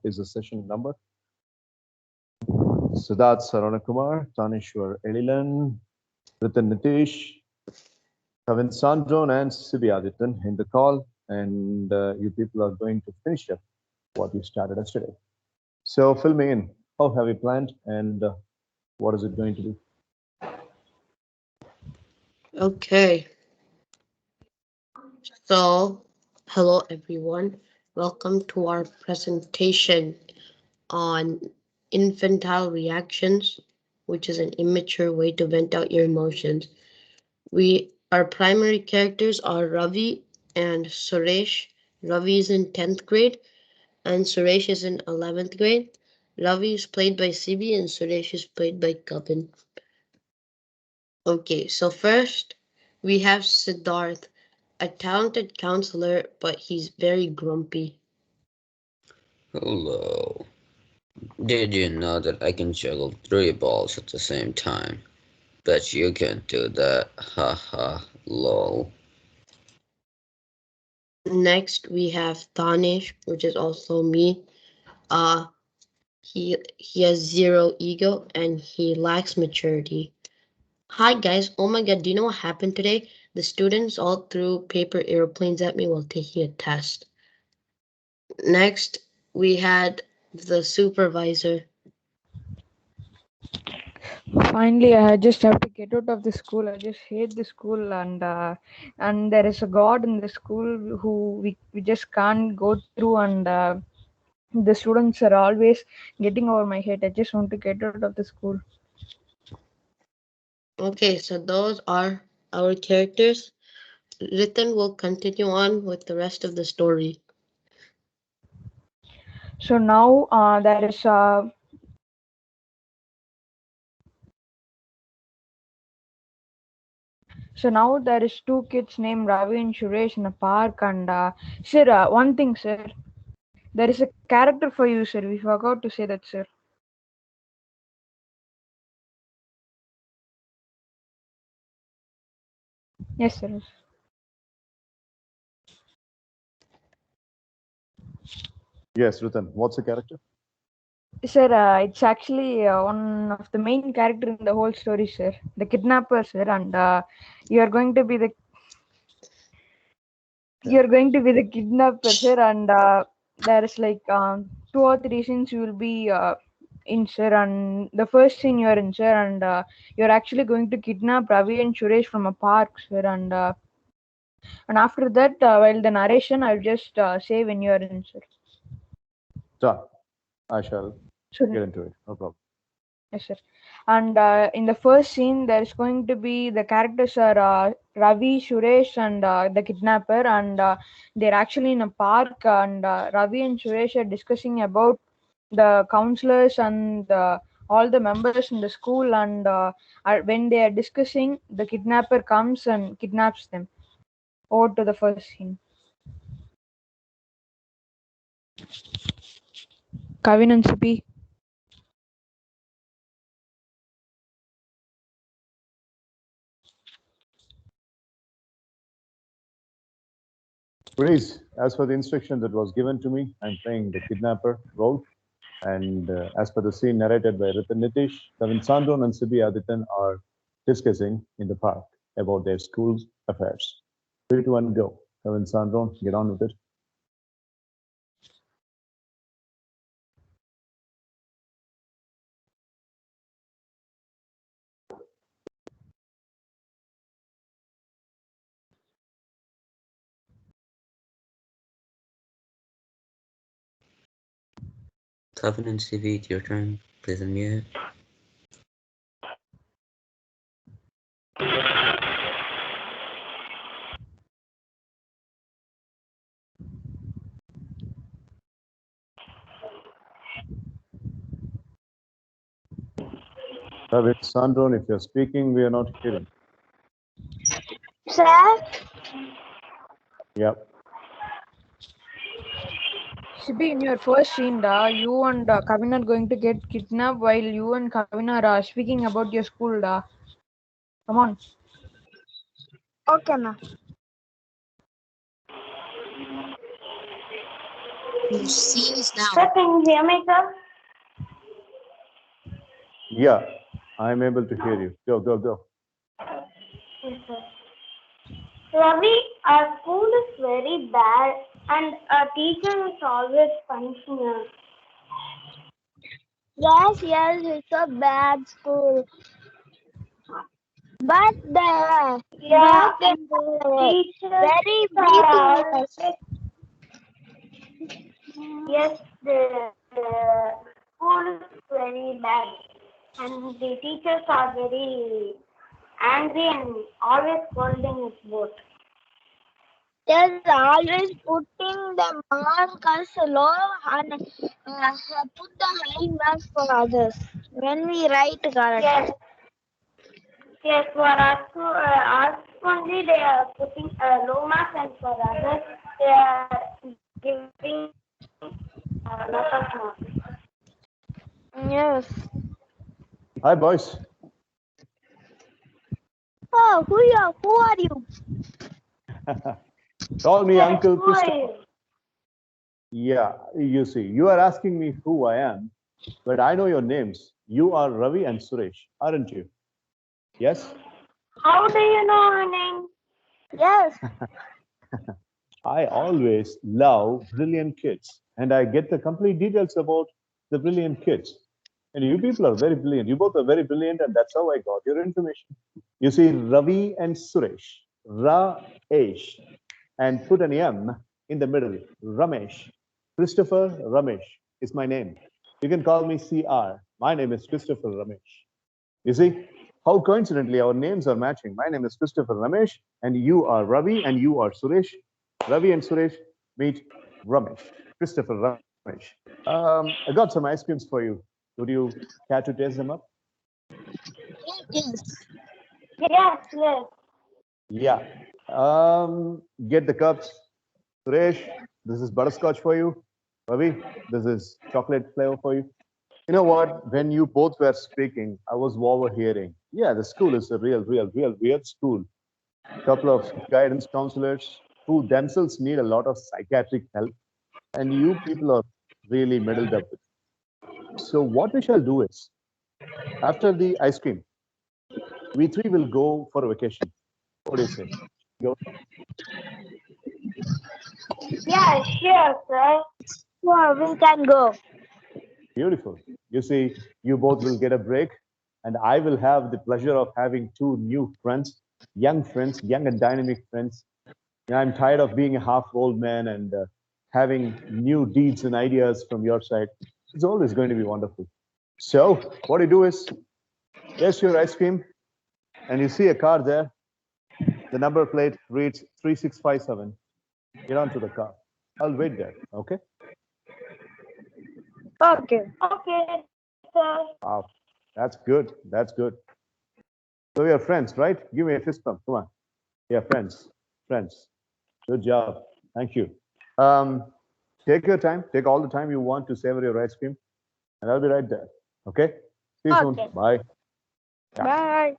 is the session number. Siddharth Saranakumar, Tanishwar Elilan, Ritan Nitish, Kavin Sandron, and Sibi Aditan in the call. And you people are going to finish up what you started yesterday. So fill me in. How have you planned, and what is it going to be? Okay, so hello everyone. Welcome to our presentation on infantile reactions, which is an immature way to vent out your emotions. Our primary characters are Ravi and Suresh. Ravi is in 10th grade and Suresh is in 11th grade. Ravi is played by Sibi and Suresh is played by Kavin. Okay, so first we have Siddharth, a talented counselor, but he's very grumpy. Hello. Did you know that I can juggle 3 balls at the same time? Bet you can't do that. Haha, lol. Next we have Danish, which is also me. Uh he has zero ego and he lacks maturity. Hi guys, oh my god, do you know what happened today? The students all threw paper airplanes at me while taking a test. Next, we had the supervisor. Finally, I just have to get out of the school. I just hate the school, and there is a God in the school who we just can't go through, and the students are always getting over my head. I just want to get out of the school. Okay, so those are our characters. Ritan will continue on with the rest of the story. So now there is two kids named Ravi and Suresh in a park, and sir, one thing, sir, there is a character for you, sir. We forgot to say that, sir. Yes, sir. Yes, Ritan, what's the character? Sir, it's actually one of the main character in the whole story, sir. The kidnapper, sir, and you are going to be the kidnapper, sir, and there is like 2 or 3 scenes you will be in, sir. And the first scene you are in, sir, and you're actually going to kidnap Ravi and Suresh from a park, sir, and after that, while the narration, I'll just say when you are in, sir. Done. I shall Sure. get into it. No problem. Yes, sir. And in the first scene, there's going to be the characters are Ravi, Suresh, and the kidnapper, and they're actually in a park. And Ravi and Suresh are discussing about the counselors and all the members in the school. And when they are discussing, the kidnapper comes and kidnaps them. Over to the first scene. Kavin and Sipi. Please, as per the instruction that was given to me, I'm playing the kidnapper role. And as per the scene narrated by Ritan Nitish, Kavin Sandron and Sibi Aditan are discussing in the park about their school's affairs. 3, 2, 1, go. Kavin Sandron, get on with it. Covenant CV, your turn. Please unmute. Kavin Sandron, if you're speaking, we are not hearing. Sir? Yep. Sibi, in your first scene, you and Kavin are going to get kidnapped while you and Kavin are speaking about your school. Come on. Okay, ma'am. to scenes now. Sir, can you hear me, sir? Yeah, I'm able to hear you. Go, go, go. Yes, sir. Ravi, our school is very bad and our teacher is always punishing us. Yes, it's a bad school. But Yeah, the teachers very are beating always, us. yes, the school is very bad and the teachers are very angry and always scolding us both. They're always putting the marks low and put the high marks for others when we write correct. Yes, yes, for us only they are putting low marks and for others they are giving lot of marks. Yes. Hi, boys. Oh, who are you? Call me Yes, Uncle who are Christopher. you? Yeah, you see, you are asking me who I am, but I know your names. You are Ravi and Suresh, aren't you? Yes? How do you know my name? Yes. I always love brilliant kids, and I get the complete details about the brilliant kids. And you people are very brilliant. You both are very brilliant, and that's how I got your information. You see, Ravi and Suresh, Ra-esh, and put an M in the middle, Ramesh. Christopher Ramesh is my name. You can call me CR. My name is Christopher Ramesh. You see how coincidentally our names are matching. My name is Christopher Ramesh, and you are Ravi, and you are Suresh. Ravi and Suresh meet Ramesh, Christopher Ramesh. I got some ice creams for you. Would you care to taste them up? Yes. Yes, yes. Yeah. Get the cups. Suresh, this is butterscotch for you. Ravi, this is chocolate flavor for you. You know what? When you both were speaking, I was overhearing. Yeah, the school is a real weird school. Couple of guidance counselors who themselves need a lot of psychiatric help, and you people are really muddled up with. So what we shall do is, after the ice cream, we three will go for a vacation. What do you say? Go. Yeah, sure, sir. Sure, we can go. Beautiful. You see, you both will get a break, and I will have the pleasure of having two new friends, young and dynamic friends. I'm tired of being a half old man and having new deeds and ideas from your side. It's always going to be wonderful. So, what you do is, there's your ice cream, and you see a car there. The number plate reads 3657. Get onto the car. I'll wait there, okay? Okay. Okay, sir. Wow, that's good. That's good. So, we are friends, right? Give me a fist bump. Come on. Yeah, friends. Friends. Good job. Thank you. Take your time. Take all the time you want to savor your ice cream, and I'll be right there. Okay? See you soon. Okay. Bye. Yeah. Bye.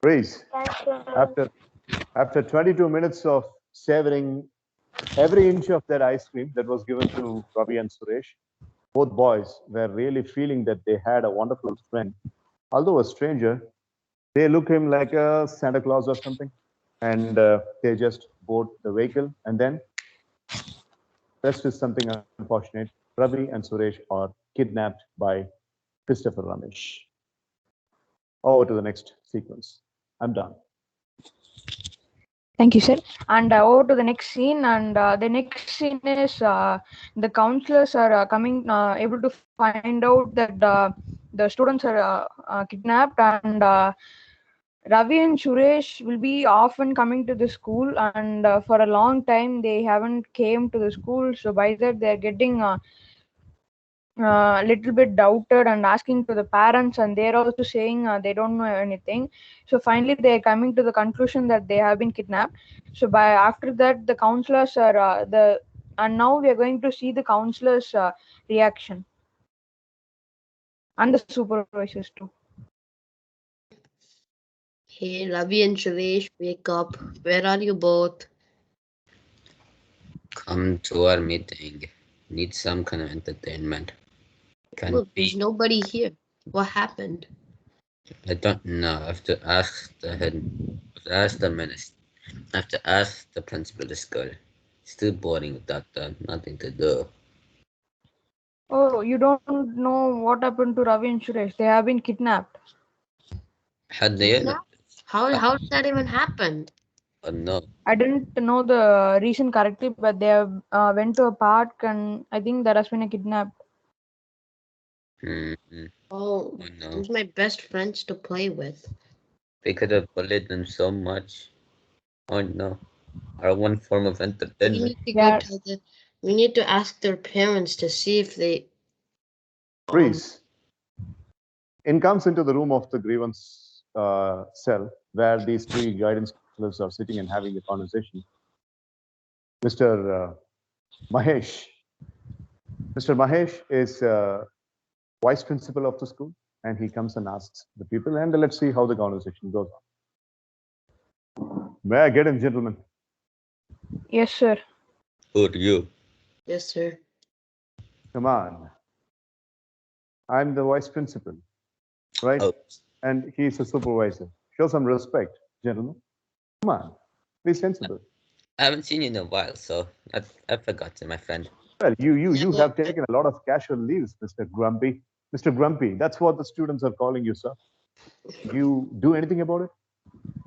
Please, Thank you. after 22 minutes of savoring every inch of that ice cream that was given to Ravi and Suresh, both boys were really feeling that they had a wonderful friend. Although a stranger, they look him like a Santa Claus or something, and they just board the vehicle. And then, rest is something unfortunate. Ravi and Suresh are kidnapped by Christopher Ramesh. Over to the next sequence. I'm done. Thank you, sir. And over to the next scene. And the next scene is the counselors are coming, able to find out that the students are kidnapped, and Ravi and Suresh will be often coming to the school, and for a long time they haven't came to the school. So by that they are getting a little bit doubted and asking to the parents, and they're also saying they don't know anything. So finally they're coming to the conclusion that they have been kidnapped. So by after that the counselors are the and now we are going to see the counselors reaction and the supervisors too. Hey, Ravi and Suresh, wake up. Where are you both? Come to our meeting. Need some kind of entertainment. Can Look, be. there's nobody here. What happened? I don't know. I have to ask the head. I have to ask the minister. I have to ask the principal of the school. It's too boring without nothing to do. Oh, you don't know what happened to Ravi and Suresh. They have been kidnapped. How do you know? How did that even happen? Oh no. I didn't know the reason correctly, but they have, went to a park and I think there has been a kidnap. Hmm. Oh, Oh no. those are my best friends to play with. We could have bullied them so much. Oh no. Our one form of We entertainment. need to go Yeah, tell the. We need to ask their parents to see if they. Freeze. In comes into the room of the grievance cell where these three guidance counselors are sitting and having a conversation. Mr. Mahesh. Mr. Mahesh is vice principal of the school, and he comes and asks the people, and let's see how the conversation goes on. May I get him, gentlemen? yes, sir. Who are you? Yes, sir. Come on. I'm the vice principal, right? Oh, And he's a supervisor. Show some respect, gentlemen. Come on. Be sensible. I haven't seen you in a while, so I forgot, my friend. Well, you Yeah, have taken a lot of casual leaves, Mr. Grumpy. Mr. Grumpy, that's what the students are calling you, sir. You do anything about it?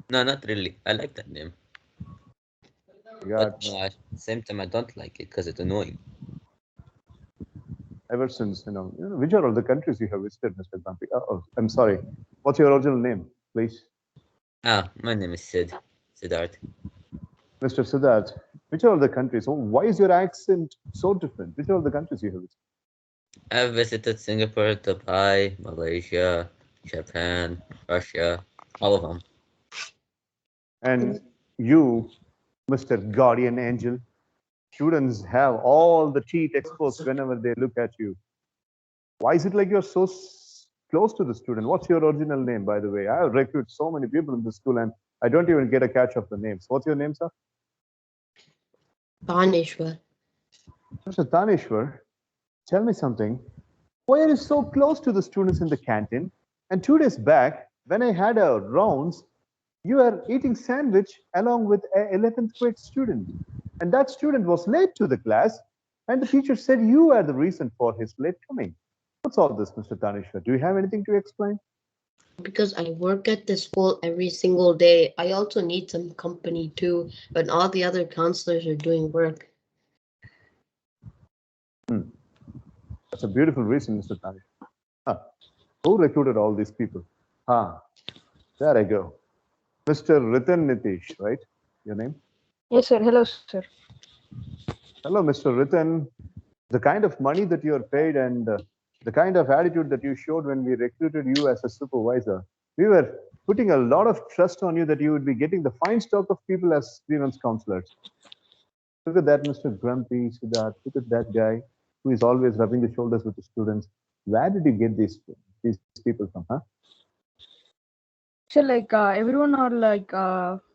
No, not really. I like that name. You But got no, at the same time, I don't like it because it's annoying. ever since, which are all the countries you have visited, Mr. Grumpy? Oh, I'm sorry. What's your original name, please? Ah, my name is Sid. Siddharth. Mr. Siddharth, which are all the countries? Oh, why is your accent so different? Which are all the countries you have visited? I've visited Singapore, Dubai, Malaysia, Japan, Russia, all of them. And you, Mr. Guardian Angel, students have all the teeth exposed whenever they look at you. Why is it like you're so close to the student? What's your original name, by the way? I have recruited so many people in the school and I don't even get a catch of the names. What's your name, sir? Tanishwar. Mr. Tanishwar, tell me something. Why are you so close to the students in the canteen? And 2 days back, when I had a rounds, you were eating sandwich along with a 11th grade student. And that student was late to the class, and the teacher said you were the reason for his late coming. What's all this, Mr. Tanishwar? Do you have anything to explain? Because I work at the school every single day, I also need some company too, but all the other counselors are doing work. That's a beautiful reason, Mr. Tanishwar. Huh. Who recruited all these people? There I go. Mr. Ritan Nitish, right? Your name? Yes, sir. Hello, sir. Hello, Mr. Ritan. The kind of money that you are paid and the kind of attitude that you showed when we recruited you as a supervisor, we were putting a lot of trust on you that you would be getting the fine stock of people as grievance counselors. Look at that, Mr. Grumpy, Siddharth. Look at that guy who is always rubbing the shoulders with the students. Where did you get these people from, huh? So, like, everyone are like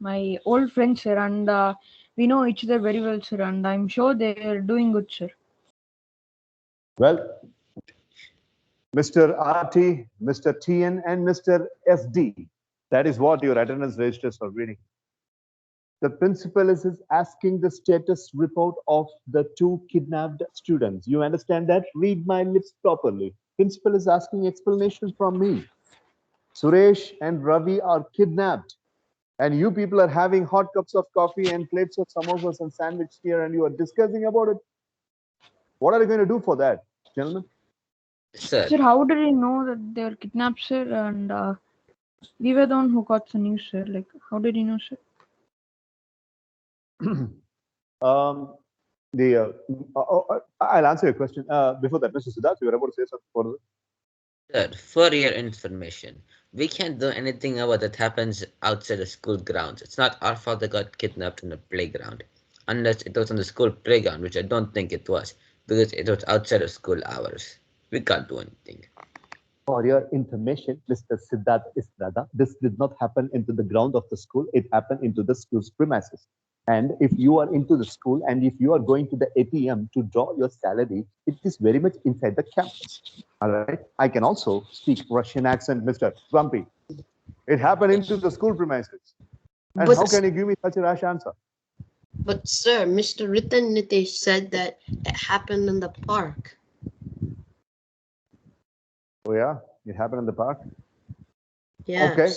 my old friends, sir, and we know each other very well, sir, and I'm sure they're doing good, sir. Well, Mr. RT, Mr. TN, and Mr. SD. That is what your attendance registers are reading. The principal is asking the status report of the two kidnapped students. You understand that? Read my lips properly. Principal is asking explanation from me. Suresh and Ravi are kidnapped. And you people are having hot cups of coffee and plates of samosas and sandwich here, and you are discussing about it. What are you going to do for that, gentlemen? Sir, Sir, how did you know that they were kidnapped, sir? And we were the one who got the news, sir. Like, how did you know, sir? um, I'll answer your question. Before that, Mr. Siddharth, you were about to say something further. sir, for your information, we can't do anything about that happens outside the school grounds. It's not our fault they got kidnapped in the playground. Unless it was on the school playground, which I don't think it was, because it was outside of school hours. We can't do anything. For your information, Mr. Siddharth Estrada, this did not happen into the ground of the school. It happened into the school's premises. And if you are into the school and if you are going to the ATM to draw your salary, it is very much inside the campus. All right. I can also speak Russian accent, Mr. Grumpy. It happened into the school premises. And how But, can you give me such a rash answer? but sir, Mr. Ritan Nitesh said that it happened in the park. Oh, yeah, it happened in the park. Yes. Okay.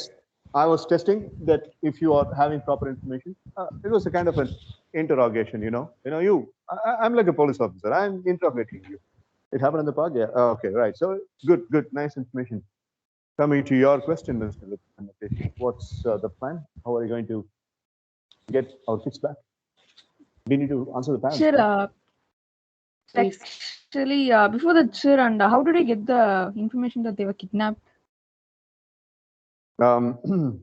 I was testing that if you are having proper information. It was a kind of an interrogation, I'm like a police officer. I'm interrogating you. It happened in the park? Yeah. Okay, right. So good, nice information. Coming to your question, Mr. Nitesh, what's the plan? How are you going to get our kids back? We need to answer the parents. Sir, We've- actually, before that, sir, and how did I get the information that they were kidnapped? Um,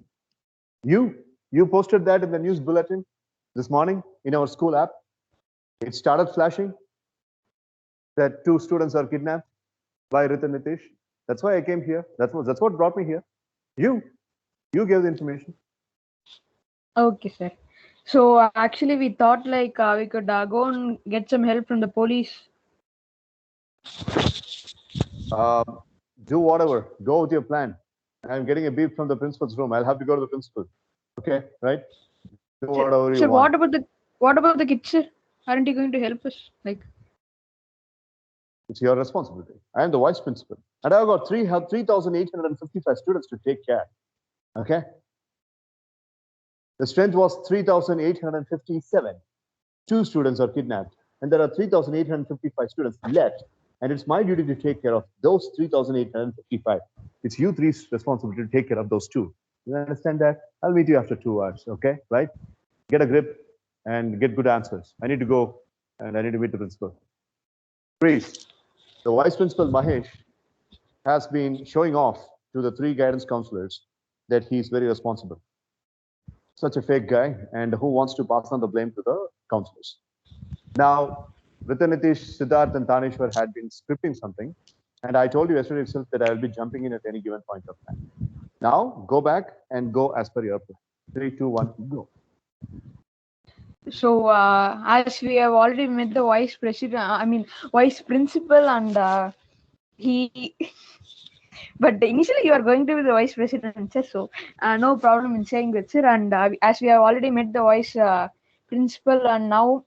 you posted that in the news bulletin this morning in our school app. It started flashing that 2 students are kidnapped by Ritan Nitish. That's why I came here. That's what brought me here. You gave the information. Okay, sir. So actually, we thought like we could go and get some help from the police. Do whatever. Go with your plan. I'm getting a beep from the principal's room. I'll have to go to the principal. Okay, right? Do whatever you Sir, want. what about the kids, sir? Aren't you going to help us? Like, It's your responsibility. I am the vice principal, and I've got 3,855 students to take care. Okay. The strength was 3,857. 2 students are kidnapped, and there are 3,855 students left. And it's my duty to take care of those 3,855. It's you three's responsibility to take care of those 2. You understand that? I'll meet you after 2 hours. Okay, right? Get a grip and get good answers. I need to go and I need to meet the principal. Please, the vice principal Mahesh has been showing off to the 3 guidance counselors that he's very responsible. Such a fake guy, and who wants to pass on the blame to the counselors. Now, Ritanitish, Siddharth, and Taneshwar had been scripting something, and I told you yesterday itself that I will be jumping in at any given point of time. Now, go back and go as per your plan. 3, 2, 1, go. so as we have already met the vice president, vice principal, and he. But initially, you are going to be the vice president, sir. So no problem in saying that, sir. And as we have already met the vice principal, and now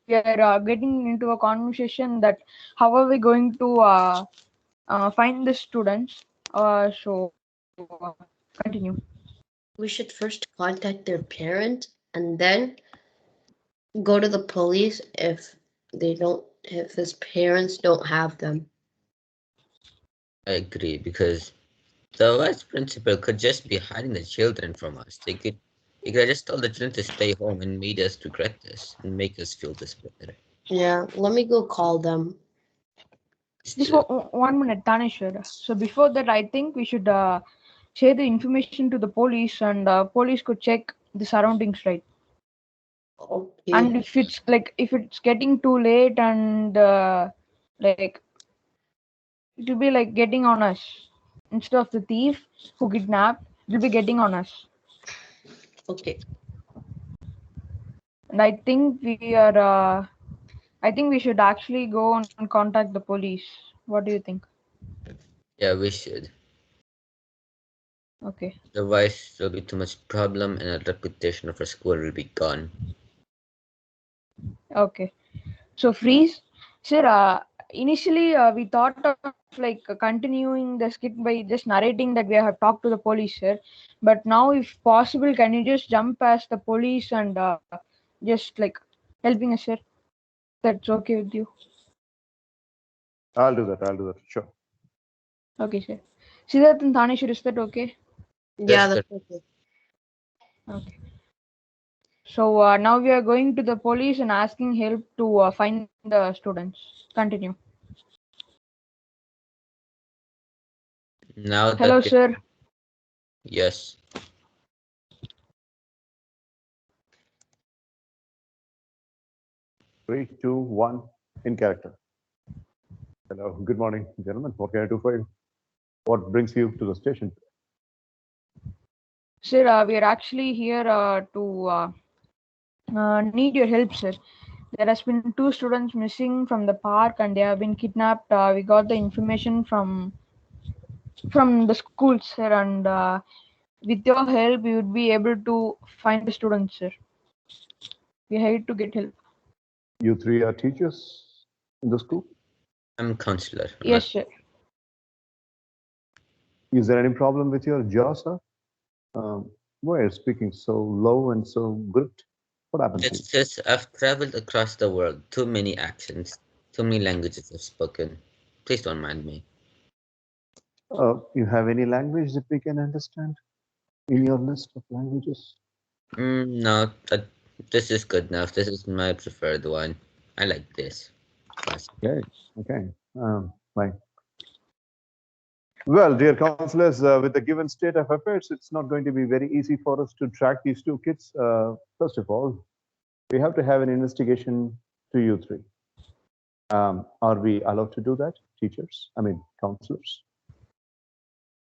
we are getting into a conversation that how are we going to find the students. So continue. We should first contact their parent and then go to the police if his parents don't have them. I agree, because the vice principal could just be hiding the children from us. He could have just told the children to stay home and made us regret this and make us feel this better. Yeah, let me go call them. Just 1 minute, Taneshwar. So before that, I think we should share the information to the police, and police could check the surroundings, right? Okay. And if it's getting too late, and like it will be like getting on us instead of the thief who kidnapped. It will be getting on us, Okay. and I think we are. I think we should actually go and contact the police. What do you think? Yeah, we should. Okay. Otherwise, there'll be too much problem and our reputation of our school will be gone. Okay. So freeze, sir. Initially, we thought of like continuing the skit by just narrating that we have talked to the police, sir. But now, if possible, can you just jump past the police and just like helping us, sir? That's okay with you? I'll do that. Sure. Okay, sir. Siddharth and Taneshwar, is that okay? Yeah, Yes, that's okay. Okay. So now we are going to the police and asking help to find the students. Continue. Now Hello, that sir. yes. 3, 2, 1, in character. Hello, good morning, gentlemen. What can I do for you? What brings you to the station? Sir, we are actually here to Need your help, sir. There has been 2 students missing from the park and they have been kidnapped. We got the information from the school, sir, and with your help, we would be able to find the students, sir. We had to get help. You three are teachers in the school. I'm counselor. Yes, sir. Is there any problem with your jaw, sir? Why are you speaking so low and so gripped? What happened to you? It's just I've traveled across the world. Too many accents. Too many languages I've spoken. Please don't mind me. You have any language that we can understand in your list of languages? No, this is good enough. This is my preferred one. I like this. Classic. Okay. Fine. Well, dear counselors, with the given state of affairs, it's not going to be very easy for us to track these 2 kids. First of all, we have to have an investigation to you three. Are we allowed to do that, teachers? I mean, counselors?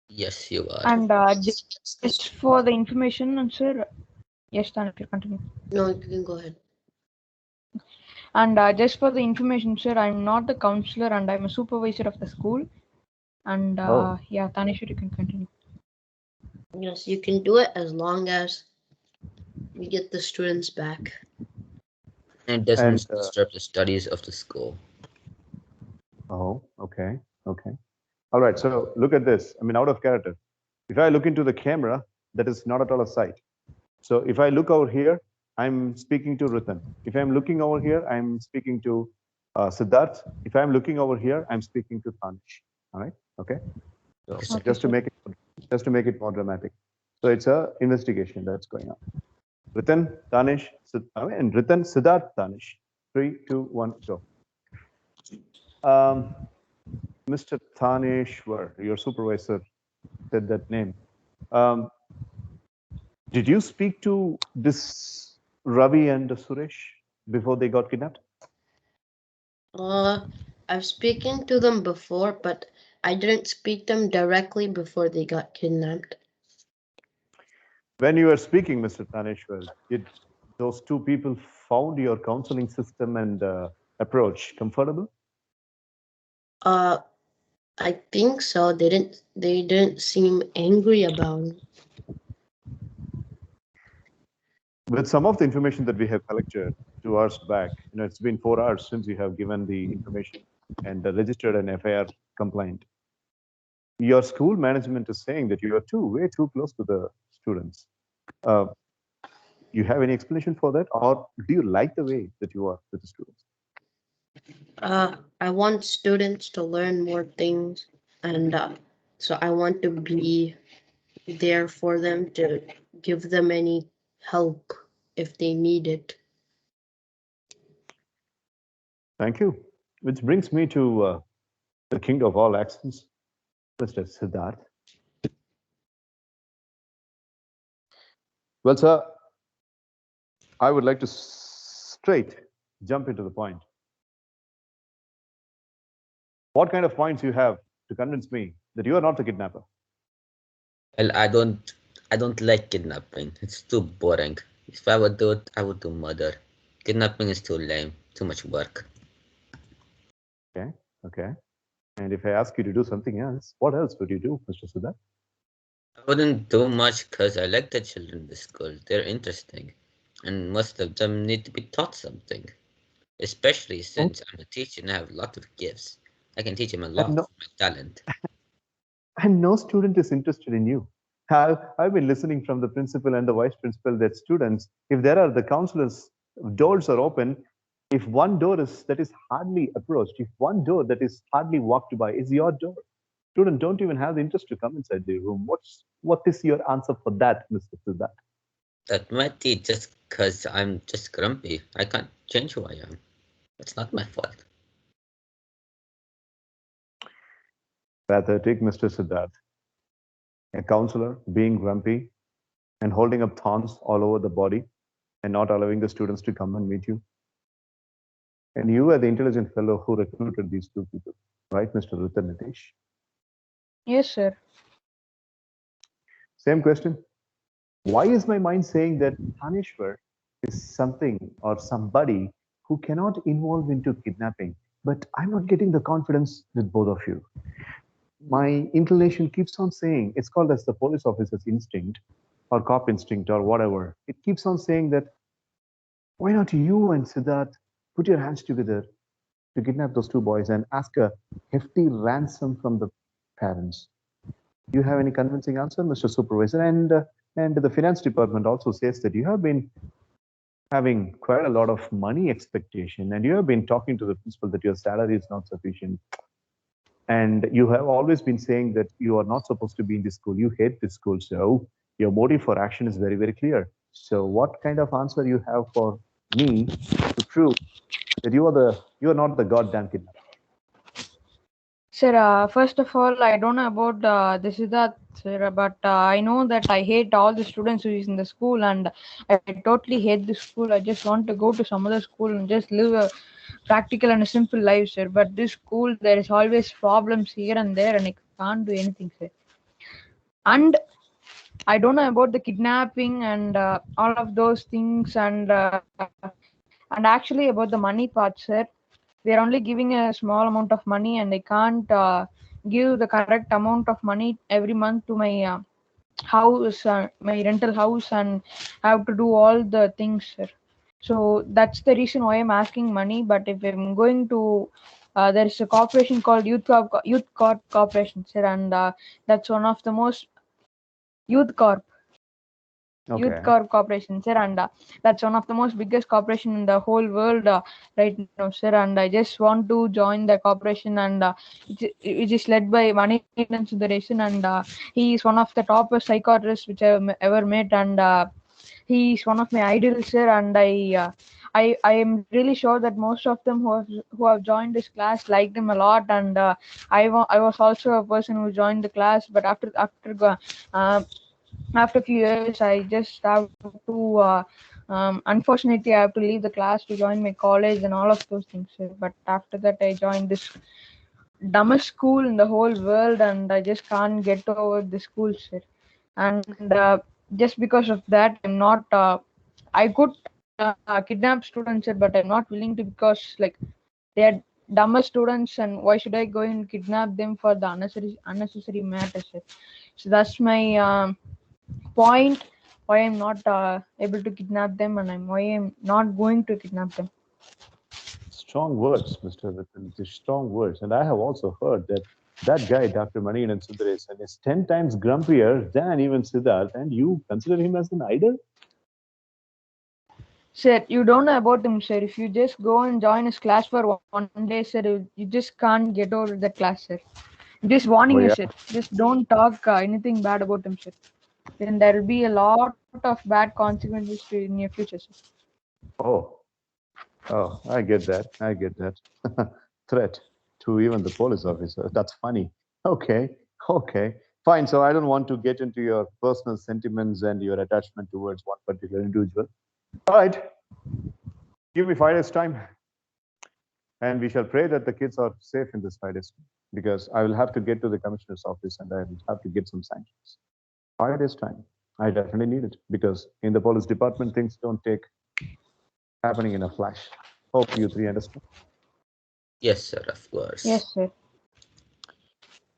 Yes, you are. And just for the information, sir. Yes, Tan, you continue. No, you can go ahead. And just for the information, sir, I'm not the counselor and I'm a supervisor of the school. And yeah, Tanishwar, you can continue. Yes, you can do it as long as we get the students back. And it doesn't disrupt the studies of the school. Oh, okay. All right, so look at this. I mean, out of character. If I look into the camera, that is not at all a sight. So if I look over here, I'm speaking to Ritan. If I'm looking over here, I'm speaking to Siddharth. If I'm looking over here, I'm speaking to Tanish. All right, okay. So Okay, just to make it more dramatic. So it's a investigation that's going on. Ritan, Tanish, and Ritan, Siddharth, Tanish. 3, 2, 1, go. Mr. Taneshwar, your supervisor said that name. Did you speak to this Ravi and Suresh before they got kidnapped? I've spoken to them before, but I didn't speak to them directly before they got kidnapped. When you were speaking, Mr. Taneshwar, did those 2 people found your counseling system and approach comfortable? I think so. They didn't seem angry about it. With some of the information that we have collected 2 hours back, it's been 4 hours since you have given the information and registered an FIR complaint. Your school management is saying that you are way too close to the students. You have any explanation for that, or do you like the way that you are with the students? I want students to learn more things, and so I want to be there for them to give them any help if they need it. Thank you. Which brings me to the king of all accents, Mr. Siddharth. Well, sir, I would like to straight jump into the point. What kind of points you have to convince me that you are not the kidnapper? Well, I don't like kidnapping. It's too boring. If I would do it, I would do murder. Kidnapping is too lame. Too much work. Okay. And if I ask you to do something else, what else would you do, Mr. Siddharth? I wouldn't do much because I like the children in the school. They're interesting. And most of them need to be taught something. Especially since I'm a teacher and I have a lot of gifts. I can teach them a lot from my talent. And no student is interested in you. I've been listening from the principal and the vice principal that students, if there are the counselors, doors are open. If one door that is hardly approached, if one door that is hardly walked by is your door, students don't even have the interest to come inside the room. What is your answer for that, Mr. Siddharth? That might be just because I'm just grumpy. I can't change who I am. It's not my fault. Pathetic, Mr. Siddharth. A counselor being grumpy and holding up thorns all over the body and not allowing the students to come and meet you. And you are the intelligent fellow who recruited these 2 people, right, Mr. Ritan Nitish? Yes, sir. Same question. Why is my mind saying that Taneshwar is something or somebody who cannot involve into kidnapping. But I'm not getting the confidence with both of you. My inclination keeps on saying it's called as the police officer's instinct or cop instinct or whatever. It keeps on saying that why not you and Siddharth put your hands together to kidnap those two boys and ask a hefty ransom from the parents? Do you have any convincing answer, Mr. Supervisor? And the finance department also says that you have been having quite a lot of money expectation, and you have been talking to the principal that your salary is not sufficient, and you have always been saying that you are not supposed to be in this school. You hate this school, so your motive for action is very, very clear. So, what kind of answer you have for me to prove that you are not the goddamn kidnapper? Sir, first of all, I don't know about this is that, sir, but I know that I hate all the students who is in the school, and I totally hate the school. I just want to go to some other school and just live a practical and a simple life, sir. But this school, there is always problems here and there, and I can't do anything, sir. And I don't know about the kidnapping and all of those things, and actually about the money part, sir. They're only giving a small amount of money, and I can't give the correct amount of money every month to my house, my rental house, and have to do all the things, sir. So that's the reason why I'm asking money. But if I'm going to, there is a corporation called Youth Corp Corporation, sir, and that's one of the most Youth Corp. Youth Okay. Corp Corporation, sir, and that's one of the most biggest corporation in the whole world right now, sir. And I just want to join the corporation, and it is led by Manikandan Sundaresan, and he is one of the top psychiatrists which I've ever met, and he is one of my idols, sir. And I am really sure that most of them who have joined this class like him a lot, and I was also a person who joined the class, but after a few years I just have to unfortunately I have to leave the class to join my college and all of those things, sir. But after that I joined this dumbest school in the whole world, and I just can't get over the school, sir. And just because of that I'm not I could kidnap students, sir, but I'm not willing to, because like they are dumbest students, and why should I go and kidnap them for the unnecessary matters, sir? So that's my point why I'm not able to kidnap them, and why I'm not going to kidnap them. Strong words, Mr. Vipin. Strong words. And I have also heard that that guy, Dr. Manikandan Sundaresan, is 10 times grumpier than even Siddharth, and you consider him as an idol? Sir, you don't know about him, sir. If you just go and join his class for one day, sir, you just can't get over that class, sir. Just warning Oh, you, yeah. sir. Just don't talk anything bad about him, sir. Then there will be a lot of bad consequences in your future, sir. Oh, oh, I get that. I get that. Threat to even the police officer. That's funny. Okay, okay, fine. So I don't want to get into your personal sentiments and your attachment towards one particular individual. All right, give me 5 days' time, and we shall pray that the kids are safe in this 5 days, because I will have to get to the commissioner's office and I will have to get some sanctions. 5 days' time. I definitely need it because in the police department, things don't take happening in a flash. Hope you three understand. Yes, sir, of course. Yes, sir.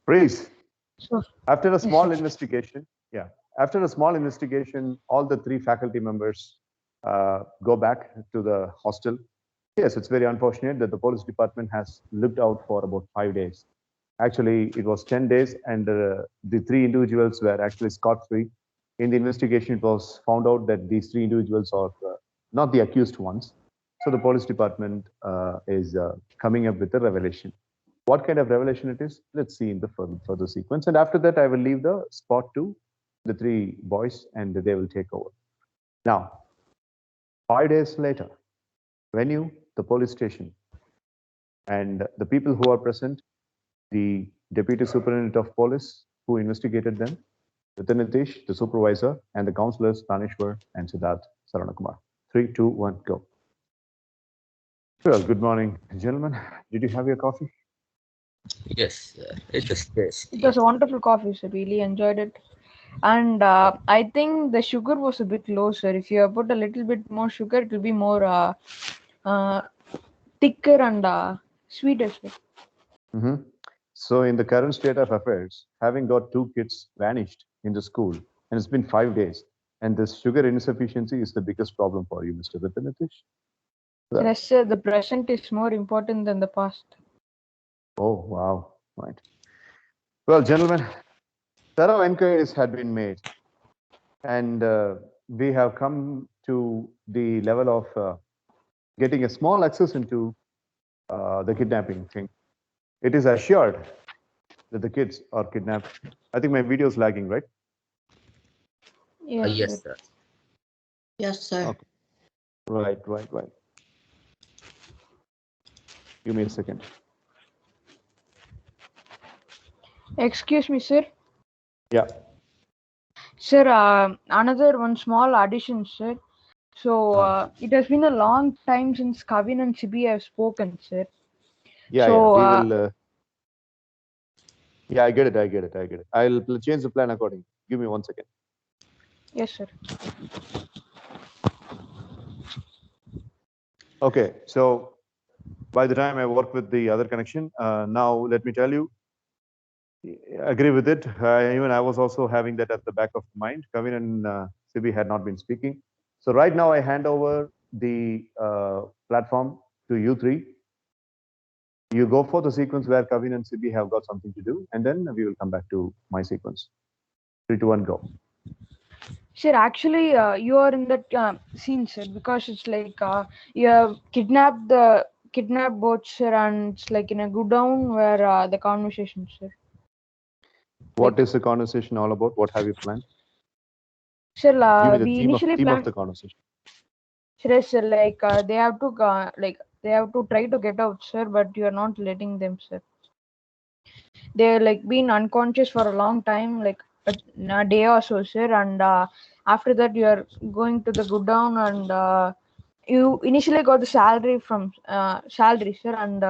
Please, So, after a small sir. investigation, yeah, after a small investigation, all the three faculty members go back to the hostel. Yes, it's very unfortunate that the police department has looked out for about 5 days. Actually, it was 10 days, and the three individuals were actually scot-free. In the investigation, it was found out that these three individuals are not the accused ones. So the police department is coming up with a revelation. What kind of revelation it is, let's see in the further sequence. And after that, I will leave the spot to the three boys, and they will take over. Now, 5 days later, venue, the police station, and the people who are present, the deputy superintendent of police who investigated them, Nitish, the supervisor, and the counselors, Tanishwar and Siddharth Saranakumar. 3, 2, 1, go. Well, good morning, gentlemen. Did you have your coffee? Yes, sir. It was It tasty. was a wonderful coffee, sir. Really enjoyed it. And I think the sugar was a bit low, sir. If you have put a little bit more sugar, it will be more uh, thicker and sweeter, sir. Mm-hmm. So, in the current state of affairs, having got two kids vanished in the school, and it's been 5 days, and this sugar insufficiency is the biggest problem for you, Mr. Vitanitish. Well, Yes, sir. The present is more important than the past. oh, wow. Right. Well, gentlemen, thorough inquiries had been made, and we have come to the level of getting a small access into the kidnapping thing. It is assured that the kids are kidnapped. I think my video is lagging, right? Yes, Yes, sir. sir. Yes, sir. Okay. Right. Give me a second. Excuse me, sir. Yeah. Sir, another one small addition, sir. So it has been a long time since Kavin and Sibi have spoken, sir. Yeah. So We will. Yeah, I get it. I'll change the plan accordingly. Give me 1 second. yes, sir. Okay. So by the time I work with the other connection, now let me tell you, agree with it. Even I was also having that at the back of mind. Kavin and Sibi had not been speaking. So right now I hand over the platform to you three. You go for the sequence where Kavin and Sibi have got something to do, and then we will come back to my sequence. 3, 2, 1, go. Sir, actually, you are in that scene, sir, because it's like you have kidnapped both, sir, and it's like in a go down where the conversation, sir. What is the conversation all about? What have you planned? Sir, Give me the we theme initially of planned. the conversation. Sir, sir, like they have to try to get out, sir, but you are not letting them, sir. They're like been unconscious for a long time, like a day or so, sir, and after that you are going to the go down and you initially got the salary from salary, sir, and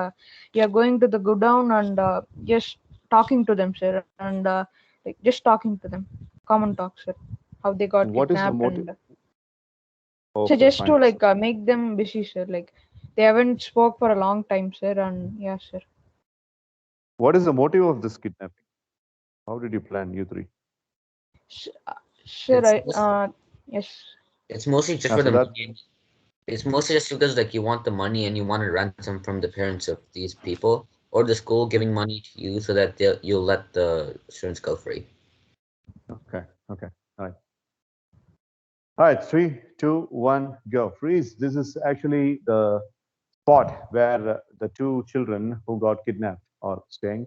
you are going to the go down and just talking to them, sir, and like just talking to them, common talk, sir, how they got What is the kidnapped motive? and so Okay, just to fine. like make them busy, sir, like they haven't spoke for a long time, sir, and yeah, sir. What is the motive of this kidnapping? How did you plan, you three? Sir, It's yes. it's mostly just for After the that, money. It's mostly just because like you want the money and you want a ransom from the parents of these people or the school giving money to you so that you'll let the students go free. okay, all right. All right, 3, 2, 1, go. Freeze. This is actually the spot where the two children who got kidnapped are staying.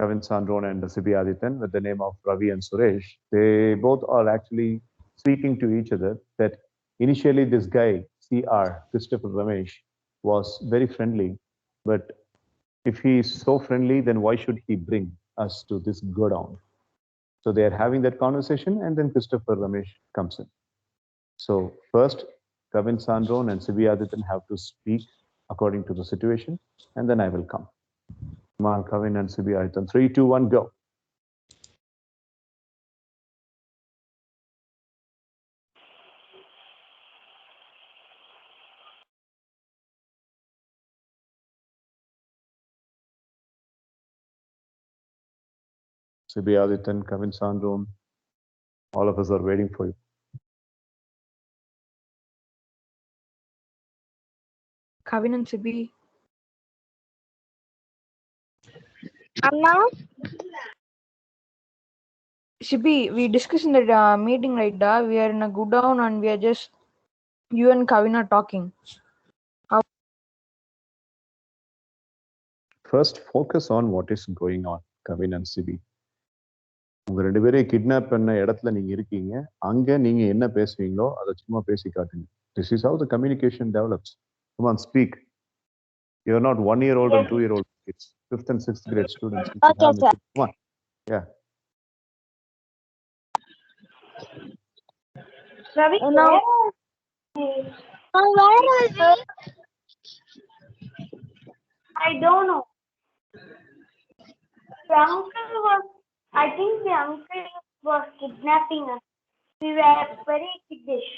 Kevin Sandron and Sibi Adityan with the name of Ravi and Suresh. They both are actually speaking to each other that initially this guy, CR, Christopher Ramesh, was very friendly. But if he is so friendly, then why should he bring us to this godown? So they are having that conversation, and then Christopher Ramesh comes in. So first, Kevin Sandron and Sibi Adityan have to speak according to the situation, and then I will come. Come on, Kevin and Sibi Adityan. 3, 2, 1, go. Sibi Adityan, Kevin Sandron, all of us are waiting for you. Kavin and Sibi. Amma, Sibi, we discussed in the meeting, right? We are in a go down and we are just you and Kavin are talking. First, focus on what is going on, Kevin and Sibi. உங்க ரெண்டு பேரையும் kidnap பண்ண இடத்துல நீங்க இருக்கீங்க. அங்க நீங்க என்ன பேசுவீங்களோ அதை சும்மா பேசி காட்டுங்க. This is how the communication develops. Come on, speak. You're not 1-year-old and 2-year-old kids. 5th and 6th grade students. You should okay, have sir. Come on. Yeah. Ravi, Now, where is he? I don't know. The uncle was, I think the uncle is was kidnapping us. We were very kiddish.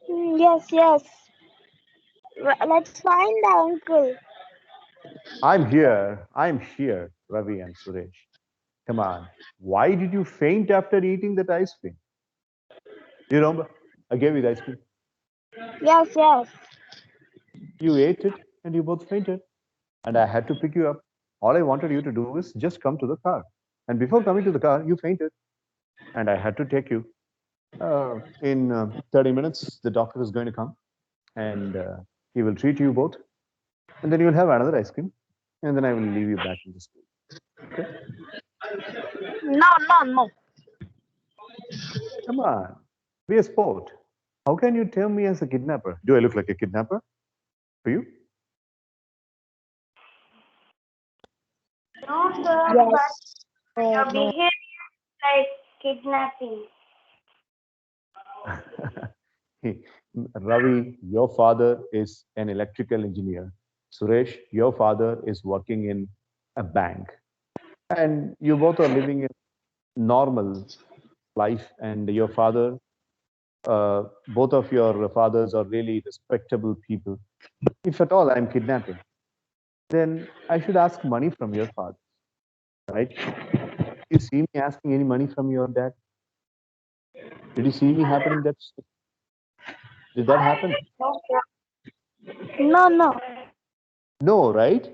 Yes, yes. Let's find the uncle. I'm here, Ravi and Suresh. Come on. Why did you faint after eating that ice cream? You remember? I gave you the ice cream. Yes, yes. You ate it and you both fainted. And I had to pick you up. All I wanted you to do is just come to the car. And before coming to the car, you fainted. And I had to take you. In 30 minutes, the doctor is going to come and he will treat you both. And then you'll have another ice cream. And then I will leave you back in the school. Okay? No. Come on. Be a sport. How can you term me as a kidnapper? Do I look like a kidnapper for you? No, sir, Yes. but your No. behavior is like kidnapping. Ravi, your father is an electrical engineer. Suresh, your father is working in a bank. And you both are living a normal life. And your father, both of your fathers are really respectable people. If at all I'm kidnapping, then I should ask money from your father, right? You see me asking any money from your dad? Did you see me happening that? Did that happen? No, sir. No. No, right?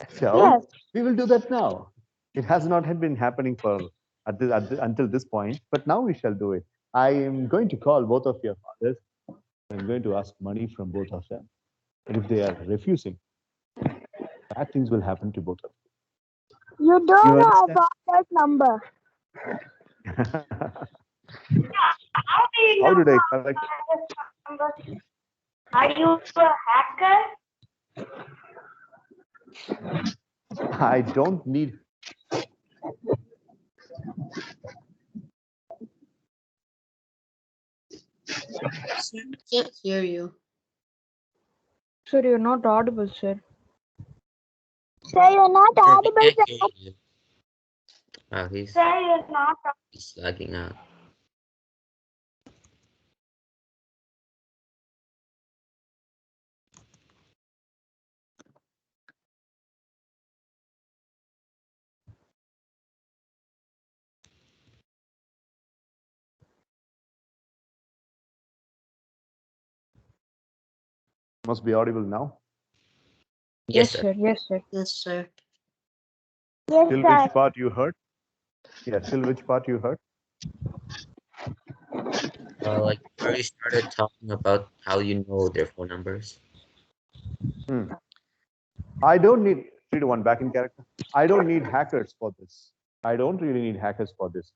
So Yes. we will do that now. It has not had been happening for until this point, but now we shall do it. I am going to call both of your fathers. I'm going to ask money from both of them. And if they are refusing, bad things will happen to both of You you. don't You know our understand? father's number. How do you How know did I correct? numbers? Are you a hacker? I don't need. Can't hear you. Sir, you're not audible, sir. Sir, you're not Sir, we audible, can't sir. hear you. Oh, Sir, you're not. he's lagging out. Must be audible now. Yes, sir. Yes, sir. Yes, sir. Yes, Till sir. which part you heard? Yeah, till which part you heard? Like where you started talking about how you know their phone numbers. Hmm. I don't need 3 to 1 back in character. I don't need hackers for this. I don't really need hackers for this.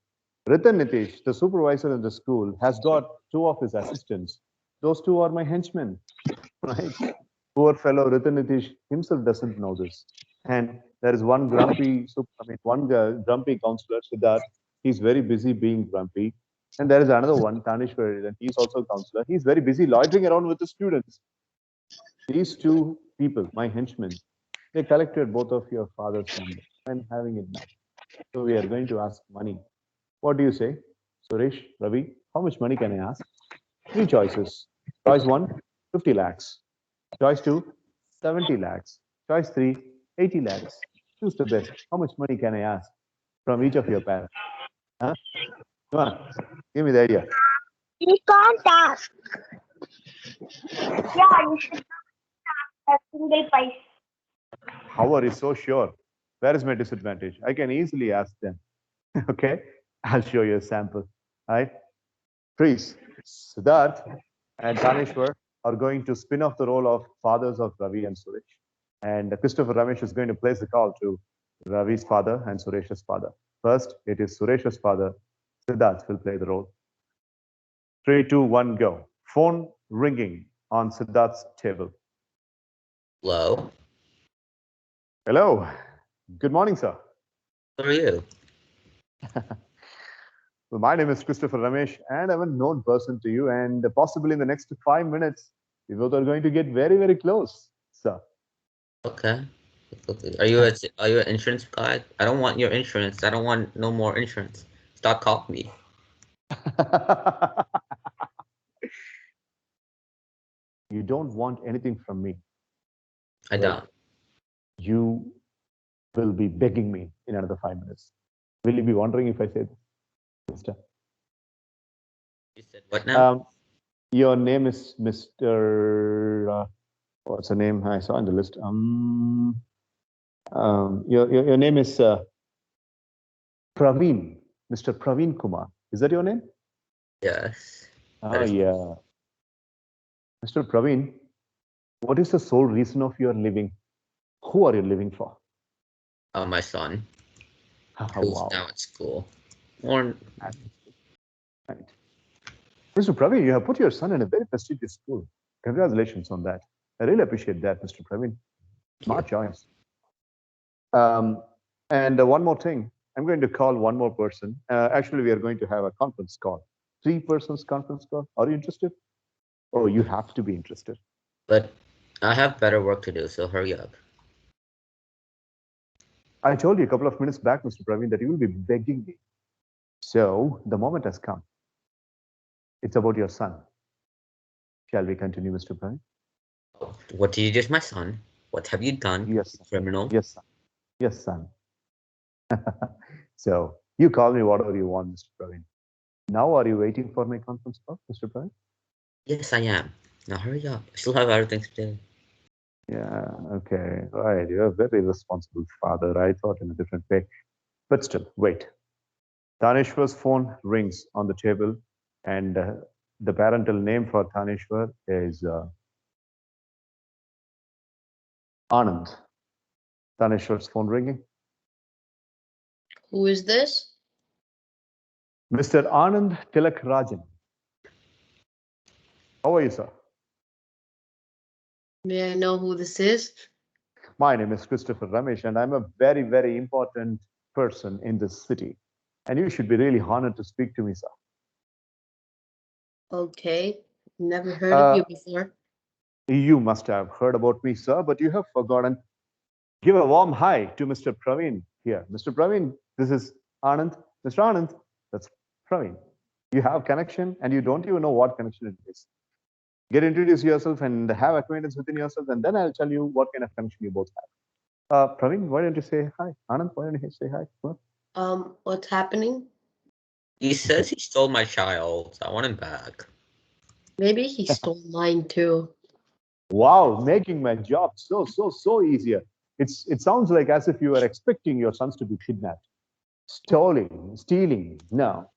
Ritan Nitish, the supervisor in the school, has got 2 of his assistants. Those 2 are my henchmen, right? Poor fellow Ritan Nitish himself doesn't know this. And there is one grumpy counselor, Siddharth. He's very busy being grumpy. And there is another one, Tanishwar, and he's also a counselor. He's very busy loitering around with the students. These 2 people, my henchmen, they collected both of your father's number. I'm having it now. So we are going to ask money. What do you say? Suresh, Ravi, how much money can I ask? 3 choices. Choice 1, 50 lakhs. Choice 2, 70 lakhs. Choice 3, 80 lakhs. Choose the best. How much money can I ask from each of your parents? Huh? Come on, give me the idea. You can't ask. Yeah, you should have single piece. How are you so sure? Where is my disadvantage? I can easily ask them. Okay, I'll show you a sample. Right? Please, Siddharth and Tanishwar are going to spin off the role of fathers of Ravi and Suresh. And Christopher Ramesh is going to place the call to Ravi's father and Suresh's father. First, it is Suresh's father. Siddharth will play the role. 3, 2, 1, go. Phone ringing on Siddharth's table. Hello. Hello. Good morning, sir. How are you? Well, my name is Christopher Ramesh, and I'm a known person to you. And possibly in the next 5 minutes, we both are going to get very, very close, sir. Okay. Okay. Are you an insurance guy? I don't want your insurance. I don't want no more insurance. Stop calling me. You don't want anything from me. I Right. don't. You will be begging me in another 5 minutes. Will you be wondering if I say this, mister? You said what now? Your name is Mr. What's the name? I saw in the list. Your name is Praveen, Mr. Praveen Kumar. Is that your name? Yes. Oh, yeah. Mr. Praveen, what is the sole reason of your living? Who are you living for? My son, Oh, who's wow. now at school. Or Right. Mr. Praveen, you have put your son in a very prestigious school. Congratulations on that. I really appreciate that, Mr. Praveen. Smart choice. And one more thing, I'm going to call one more person. Actually, we are going to have a conference call. 3 persons conference call. Are you interested? Oh, you have to be interested. but I have better work to do, so hurry up. I told you a couple of minutes back, Mr. Praveen, that you will be begging me. So the moment has come. It's about your son. Shall we continue, Mr. Praveen? What did you do to my son? What have you done, Yes, criminal? yes, son. Yes, son. So you call me whatever you want, Mr. Praveen. Now, are you waiting for my conference call, Mr. Praveen? Yes, I am. Now hurry up. I still have other things to do. Yeah, okay, right. You're a very responsible father. I thought in a different way. But still, wait. Tanishwar's phone rings on the table, and the parental name for Tanishwar is Anand. Tanishwar's phone ringing. Who is this? Mr. Anand Tilak Rajan. How are you, sir? May I know who this is? My name is Christopher Ramesh, and I'm a very, very important person in this city. And you should be really honored to speak to me, sir. Okay. Never heard of you before. You must have heard about me, sir, but you have forgotten. Give a warm hi to Mr. Praveen here. Mr. Praveen, this is Anand. Mr. Anand, that's Praveen. You have connection, and you don't even know what connection it is. Get introduce yourself and have acquaintance within yourself, and then I'll tell you what kind of connection you both have. Praveen, why don't you say hi? Anand, why don't you say hi? What's happening? He says he stole my child. I want him back. Maybe he stole mine too. Wow, making my job so easier. It sounds like as if you are expecting your sons to be kidnapped, stealing. No,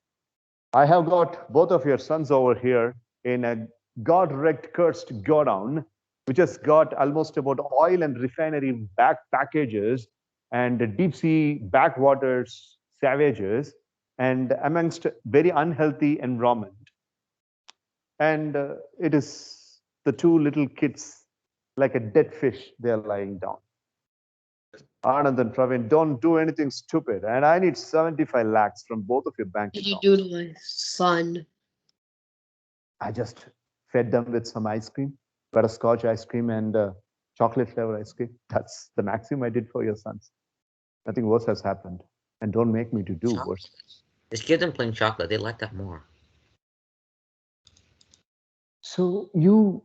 I have got both of your sons over here in a god-wrecked, cursed godown, which has got almost about oil and refinery back packages and deep sea backwaters savages and amongst very unhealthy environment. And it is the 2 little kids like a dead fish they're lying down. Anand and Praveen, don't do anything stupid. And I need 75 lakhs from both of your bank What did you accounts. do to my son? I just fed them with some ice cream, butterscotch ice cream and chocolate flavor ice cream. That's the maximum I did for your sons. Nothing worse has happened. And don't make me to do Chocolate. worse. Just give them plain chocolate. They like that more. So you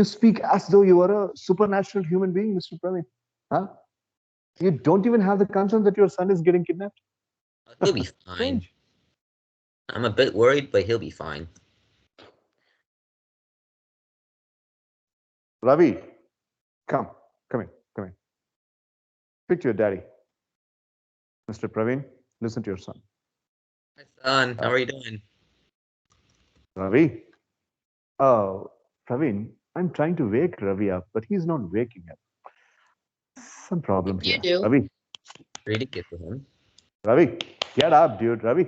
speak as though you are a supernatural human being, Mr. Praveen. Huh? You don't even have the concern that your son is getting kidnapped. He'll be fine. Strange. I'm a bit worried, but he'll be fine. Ravi, come in. Speak to your daddy. Mr. Praveen, listen to your son. Hi, son. How are you doing? Ravi? Oh, Praveen, I'm trying to wake Ravi up, but he's not waking up. Some problem You here. do. Ravi, Ready to get to him. Ravi, get up, dude. Ravi.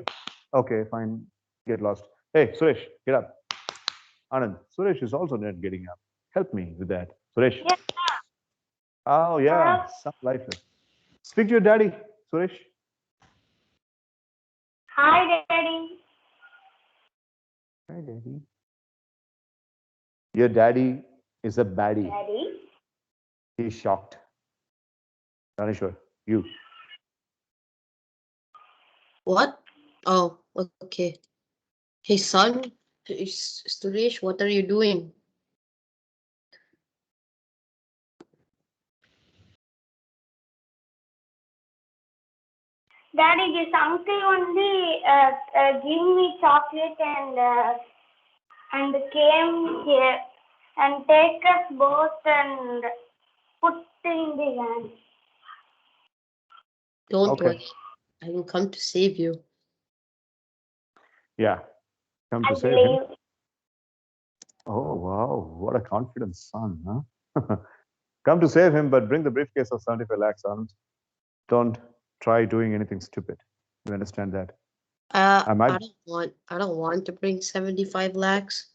Okay, fine. Get lost. Hey, Suresh, get up. Anand, Suresh is also not getting up. Help me with that. Suresh. Yes, Oh, yeah, some life. Speak to your daddy, Suresh. hi, Daddy. Hi, daddy. Your daddy is a baddie. Daddy. He's shocked. Tanishwar, you. What? Oh, okay. Hey, son. Suresh, what are you doing? Daddy, this uncle only give me chocolate and came here and take us both and put in the van. Don't Okay. worry. I will come to save you. Yeah. Come to I save him. believe. Oh, wow. What a confident son, huh? Come to save him, but bring the briefcase of 75 lakhs, Anand. Don't try doing anything stupid. You understand that? I might, I don't want to bring 75 lakhs.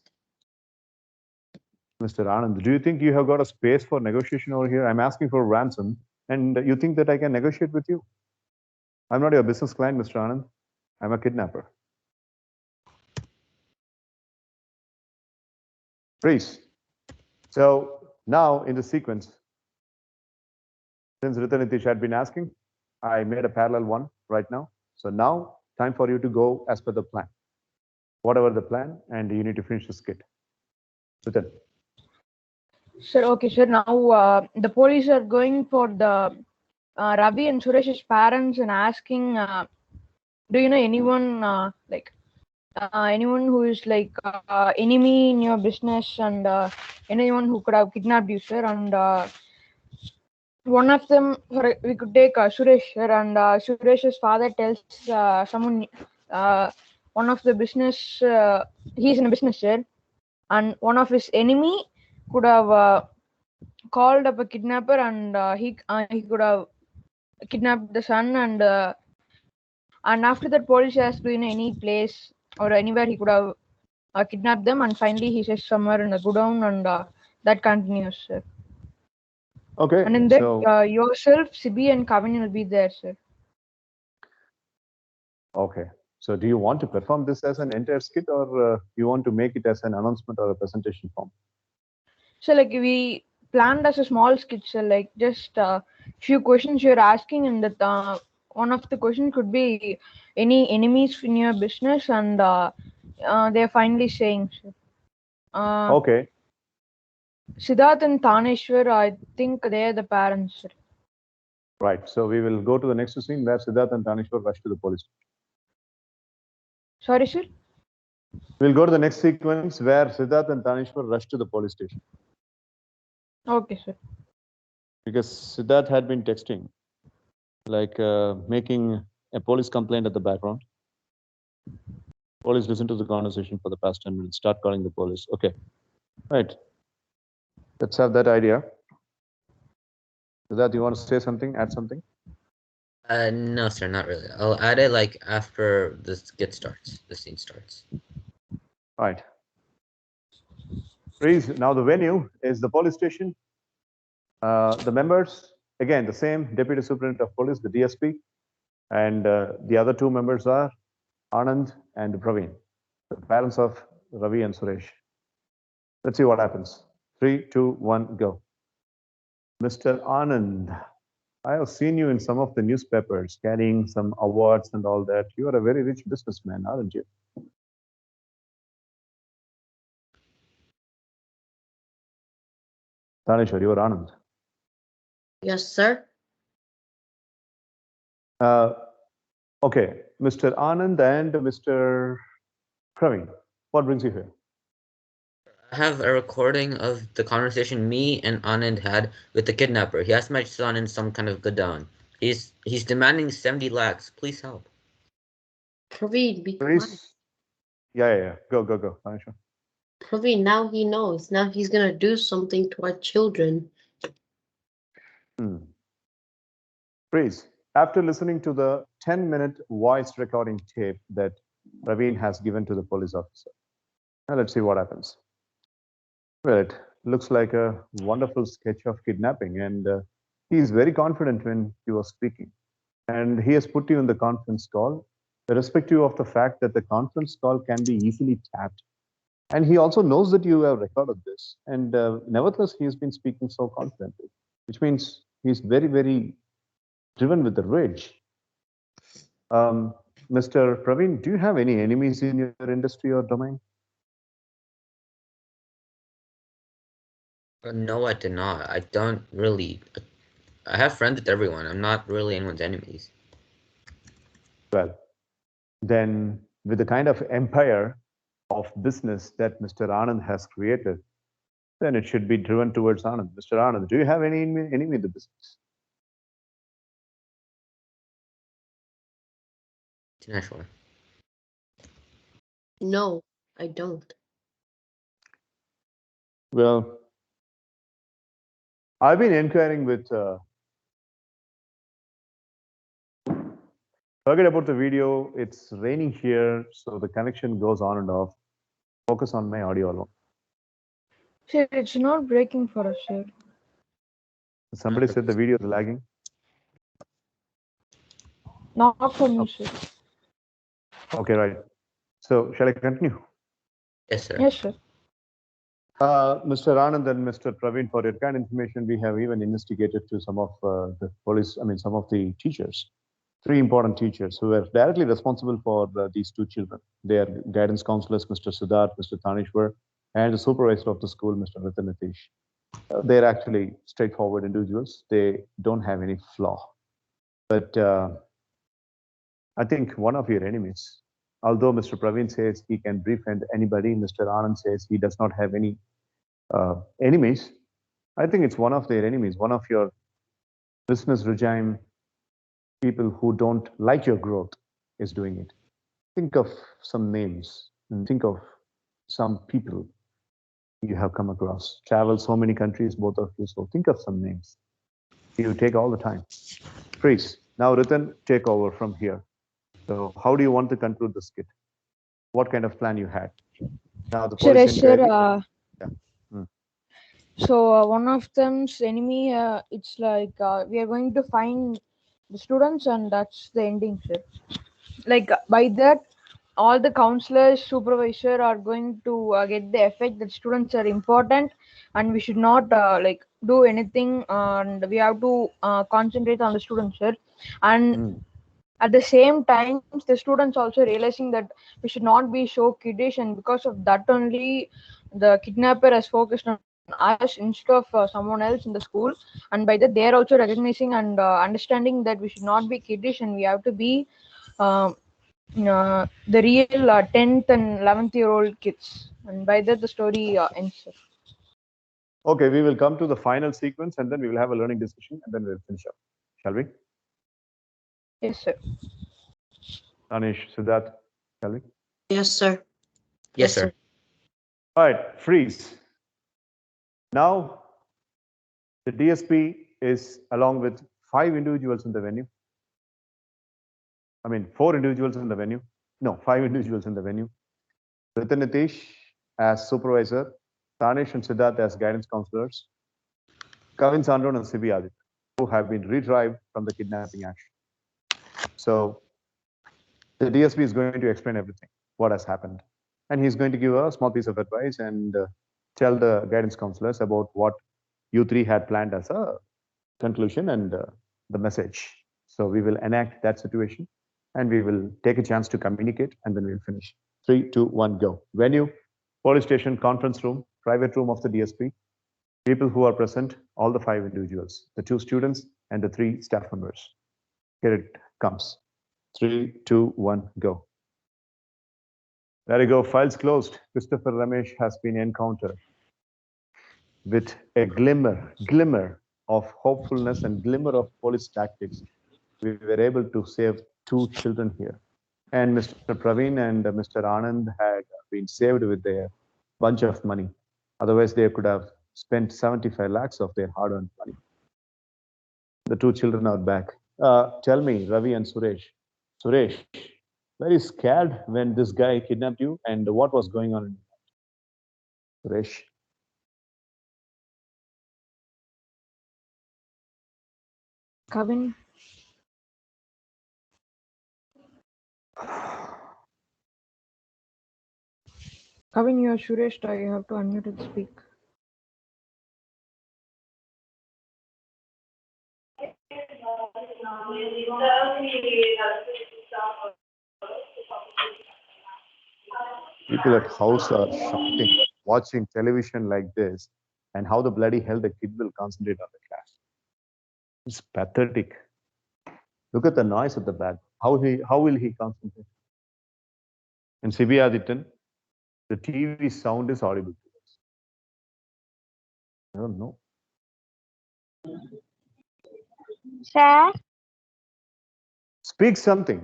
Mr. Anand, do you think you have got a space for negotiation over here? I'm asking for ransom, and you think that I can negotiate with you? I'm not your business client, Mr. Anand. I'm a kidnapper. Freeze. So now in the sequence, since Ritanitish had been asking, I made a parallel one right now. So now time for you to go as per the plan. Whatever the plan, and you need to finish the skit. Ritan. Sir, okay, sir. Now the police are going for the Ravi and Suresh's parents and asking, do you know anyone anyone who is like enemy in your business and anyone who could have kidnapped you, sir? And one of them, we could take Suresh, sir, and Suresh's father tells someone, one of the business, he's in a business, sir, and one of his enemy could have called up a kidnapper and he could have kidnapped the son and after that police asked in any place or anywhere he could have kidnapped them and finally he says somewhere in the godown and that continues, sir. Okay. And in that So yourself, Sibi and Kavin will be there, sir. okay. So do you want to perform this as an entire skit, or you want to make it as an announcement or a presentation form? So like we planned as a small skit, sir, like just few questions you're asking and that one of the questions could be any enemies in your business and they're finally saying, sir. Okay. Siddharth and Taneshwar, I think they're the parents, sir. Right. So we will go to the next scene where Siddharth and Tanishwar rush to the police. Sorry, sir? We'll go to the next sequence where Siddharth and Tanishwar rush to the police station. Okay, sir. Because Siddharth had been texting, like making a police complaint at the background. Police listen to the conversation for the past 10 minutes, start calling the police. Okay. Right. Let's have that idea. Siddharth, you want to say something, add something? No, sir, not really. I'll add it like after the skit starts, the scene starts. Right. Freeze. Now the venue is the police station. The members, again, the same Deputy Superintendent of Police, the DSP, and the other two members are Anand and Praveen, the parents of Ravi and Suresh. Let's see what happens. 3, 2, 1, go. Mr. Anand, I have seen you in some of the newspapers carrying some awards and all that. You are a very rich businessman, aren't you? Tanishwar, you are Anand. Yes, sir. Okay, Mr. Anand and Mr. Praveen, what brings you here? I have a recording of the conversation me and Anand had with the kidnapper. He has my son in some kind of godown. He's demanding 70 lakhs. Please help. Praveen, be quiet. Please. Yeah. Go. Tanishwar. Praveen, now he knows. Now he's gonna do something to our children. Please. After listening to the 10-minute voice recording tape that Praveen has given to the police officer, now let's see what happens. Well, it looks like a wonderful sketch of kidnapping, and he is very confident when he was speaking. And he has put you in the conference call, irrespective of the fact that the conference call can be easily tapped. And he also knows that you have recorded this. And nevertheless, he has been speaking so confidently, which means he's very, very driven with the rage. Mr. Praveen, do you have any enemies in your industry or domain? No, I do not. I don't really. I have friends with everyone. I'm not really anyone's enemies. Well, then with the kind of empire of business that Mr. Anand has created, then it should be driven towards Anand. Mr. Anand, do you have any enemy in the business? Not sure. No, I don't. Well, I've been inquiring with, forget about the video. It's raining here, so the connection goes on and off. Focus on my audio alone. Sir, it's not breaking for us, sir. Somebody said the video is lagging. Not for me, sir. Okay, right. So shall I continue? Yes, sir. Yes, sir. Mr. Anand and Mr. Praveen, for your kind information, we have even investigated to some of the police, some of the teachers, three important teachers who were directly responsible for these two children. They are guidance counselors, Mr. Siddharth, Mr. Tanishwar, and the supervisor of the school, Mr. Ritan Nitish. They're actually straightforward individuals. They don't have any flaw. But I think one of your enemies, although Mr. Praveen says he can befriend anybody, Mr. Anand says he does not have any enemies. I think it's one of their enemies, one of your business regime people who don't like your growth is doing it. Think of some names and think of some people you have come across. Travel so many countries, both of you. So think of some names. You take all the time. Freeze. Now, Ritan, take over from here. So, how do you want to conclude the skit? What kind of plan you had? Now, the Sir, police yes, sir. inquiry. So one of them's enemy, it's like we are going to find the students, and that's the ending, sir. Like by that, all the counselors, supervisor are going to get the effect that students are important, and we should not like do anything, and we have to concentrate on the students, sir. And at the same time, the students also realizing that we should not be so kiddish, and because of that only, the kidnapper has focused on us instead of someone else in the school. And by that, they are also recognizing and understanding that we should not be kiddish, and we have to be uh, the real 10th and 11th-year-old kids. And by that, the story ends, sir. Okay, we will come to the final sequence and then we will have a learning discussion and then we'll finish up. Shall we? Yes, sir. Anish, Siddharth, shall we? Yes, sir. Yes, sir. All right, freeze. Now, the DSP is along with 5 individuals in the venue. 4 individuals in the venue. No, 5 individuals in the venue. Ritan Nitish as supervisor, Tanesh and Siddharth as guidance counselors, Kavin Sandron and Sibi Adit, who have been retrieved from the kidnapping action. So the DSP is going to explain everything, what has happened. And he's going to give a small piece of advice and tell the guidance counselors about what you three had planned as a conclusion and the message. So we will enact that situation and we will take a chance to communicate and then we'll finish. 3, 2, 1, go. Venue, police station, conference room, private room of the DSP. People who are present, all the 5 individuals, the 2 students and the 3 staff members. Here it comes. 3, 2, 1, go. There you go. Files closed. Christopher Ramesh has been encountered with a glimmer of hopefulness and glimmer of police tactics. We were able to save 2 children here. And Mr. Praveen and Mr. Anand had been saved with their bunch of money. Otherwise, they could have spent 75 lakhs of their hard-earned money. The 2 children are back. Tell me, Ravi and Suresh. Suresh, very scared when this guy kidnapped you, and what was going on in Suresh? Kavin. Kavin, you are Suresh. You have to unmute and speak. People at house are shouting, watching television like this, and how the bloody hell the kid will concentrate on the class. It's pathetic. Look at the noise at the back. How will he concentrate? In Sibiaditan, the TV sound is audible to us. I don't know. Sir, Speak something.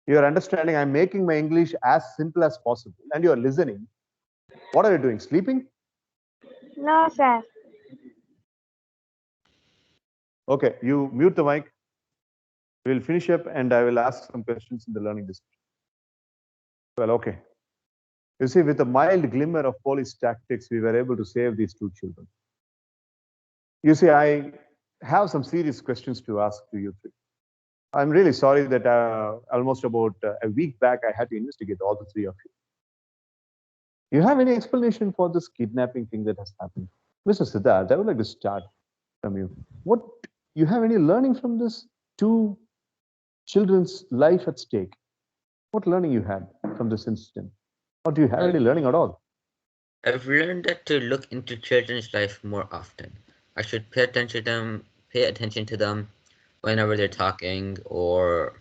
You're understanding, I'm making my English as simple as possible, and you're listening. What are you doing? Sleeping? no, sir. Okay, you mute the mic. We'll finish up and I will ask some questions in the learning discussion. Well, okay. You see, with a mild glimmer of police tactics, we were able to save these two children. You see, I have some serious questions to ask to you three. I'm really sorry that almost about a week back, I had to investigate all the three of you. You have any explanation for this kidnapping thing that has happened? Mr. Siddharth, I would like to start from you. What, you have any learning from this two children's life at stake? What learning you had from this incident? Or do you have any learning at all? I've learned that to look into children's life more often. I should pay attention to them whenever they're talking, or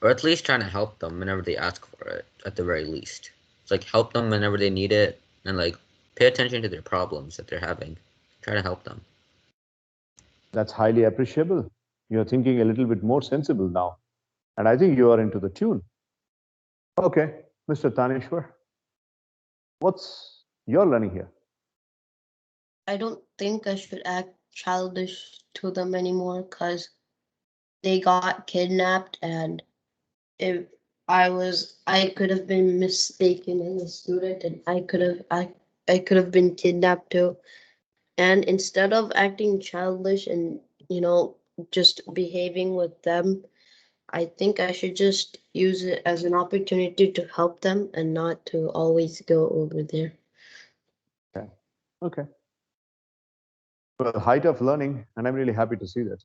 at least trying to help them whenever they ask for it, at the very least. It's like help them whenever they need it, and like pay attention to their problems that they're having. Try to help them. That's highly appreciable. You're thinking a little bit more sensible now. And I think you are into the tune. Okay, Mr. Tanishwar, what's your learning here? I don't think I should act childish to them anymore because they got kidnapped, and if I could have been mistaken as a student, and I could have been kidnapped too. And instead of acting childish and, just behaving with them, I think I should just use it as an opportunity to help them and not to always go over there. Okay. Well, height of learning, and I'm really happy to see that.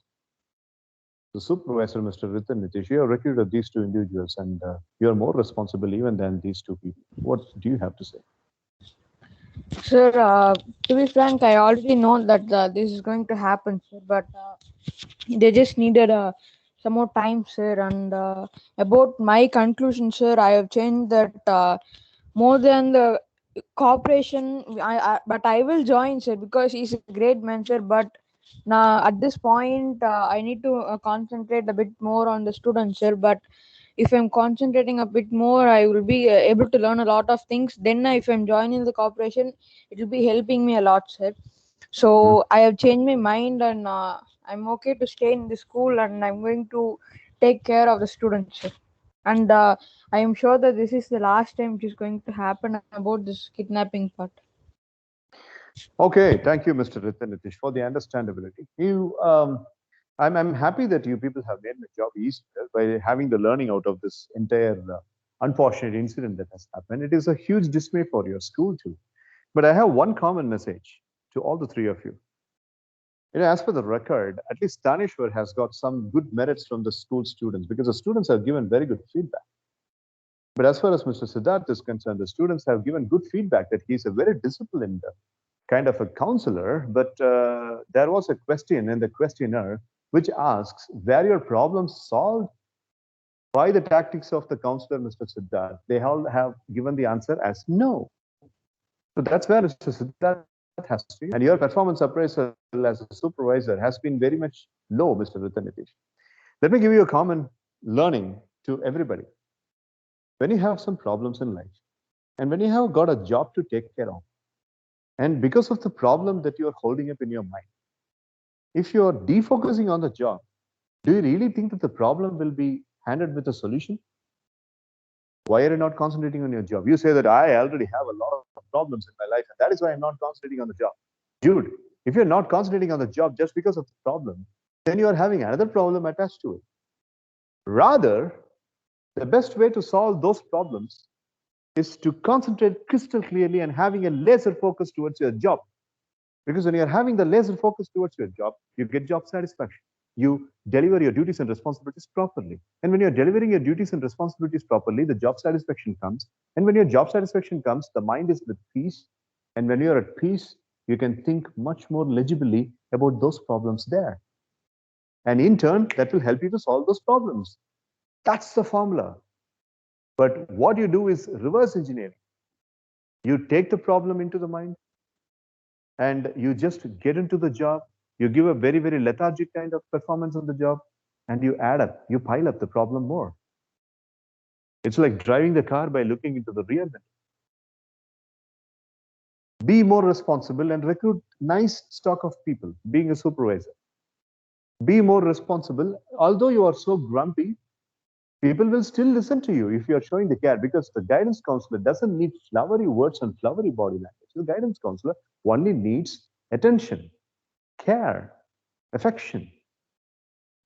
The supervisor, Mr. Ritan Nitish, you have recruited these two individuals, and you are more responsible even than these two people. What do you have to say? Sir, to be frank, I already know that this is going to happen, sir, but they just needed some more time, sir. And about my conclusion, sir, I have changed that more than the cooperation. But I will join, sir, because he's a great man, sir. But now at this point, I need to concentrate a bit more on the students, sir. But if I'm concentrating a bit more, I will be able to learn a lot of things. Then, if I'm joining the cooperation, it will be helping me a lot, sir. So I have changed my mind, and I'm okay to stay in the school, and I'm going to take care of the students, sir. And I am sure that this is the last time it is going to happen about this kidnapping part. Okay, thank you, Mr. Ritan Nitish, for the understandability. I'm happy that you people have made my job easier by having the learning out of this entire unfortunate incident that has happened. It is a huge dismay for your school too. But I have one common message to all the three of you. As per the record, at least Tanishwar has got some good merits from the school students because the students have given very good feedback. But as far as Mr. Siddharth is concerned, the students have given good feedback that he's a very disciplined kind of a counselor. But there was a question in the questionnaire which asks, were your problems solved by the tactics of the counselor, Mr. Siddharth? They all have given the answer as no. So that's where Mr. Siddharth has to be. And your performance appraisal as a supervisor has been very much low, Mr. Ritanitish. Let me give you a common learning to everybody. When you have some problems in life, and when you have got a job to take care of, and because of the problem that you are holding up in your mind, if you are defocusing on the job, do you really think that the problem will be handled with a solution? Why are you not concentrating on your job? You say that I already have a lot of problems in my life, and that is why I'm not concentrating on the job. Dude, if you're not concentrating on the job just because of the problem, then you are having another problem attached to it. Rather, the best way to solve those problems is to concentrate crystal clearly and having a laser focus towards your job. Because when you're having the laser focus towards your job, you get job satisfaction. You deliver your duties and responsibilities properly. And when you're delivering your duties and responsibilities properly, the job satisfaction comes. And when your job satisfaction comes, the mind is with peace. And when you're at peace, you can think much more legibly about those problems there. And in turn, that will help you to solve those problems. That's the formula. But what you do is reverse engineering. You take the problem into the mind and you just get into the job. You give a very, very lethargic kind of performance on the job and you add up, you pile up the problem more. It's like driving the car by looking into the rear window. Be more responsible and recruit nice stock of people, being a supervisor. Be more responsible. Although you are so grumpy, people will still listen to you if you are showing the care, because the guidance counselor doesn't need flowery words and flowery body language. The guidance counselor only needs attention, care, affection.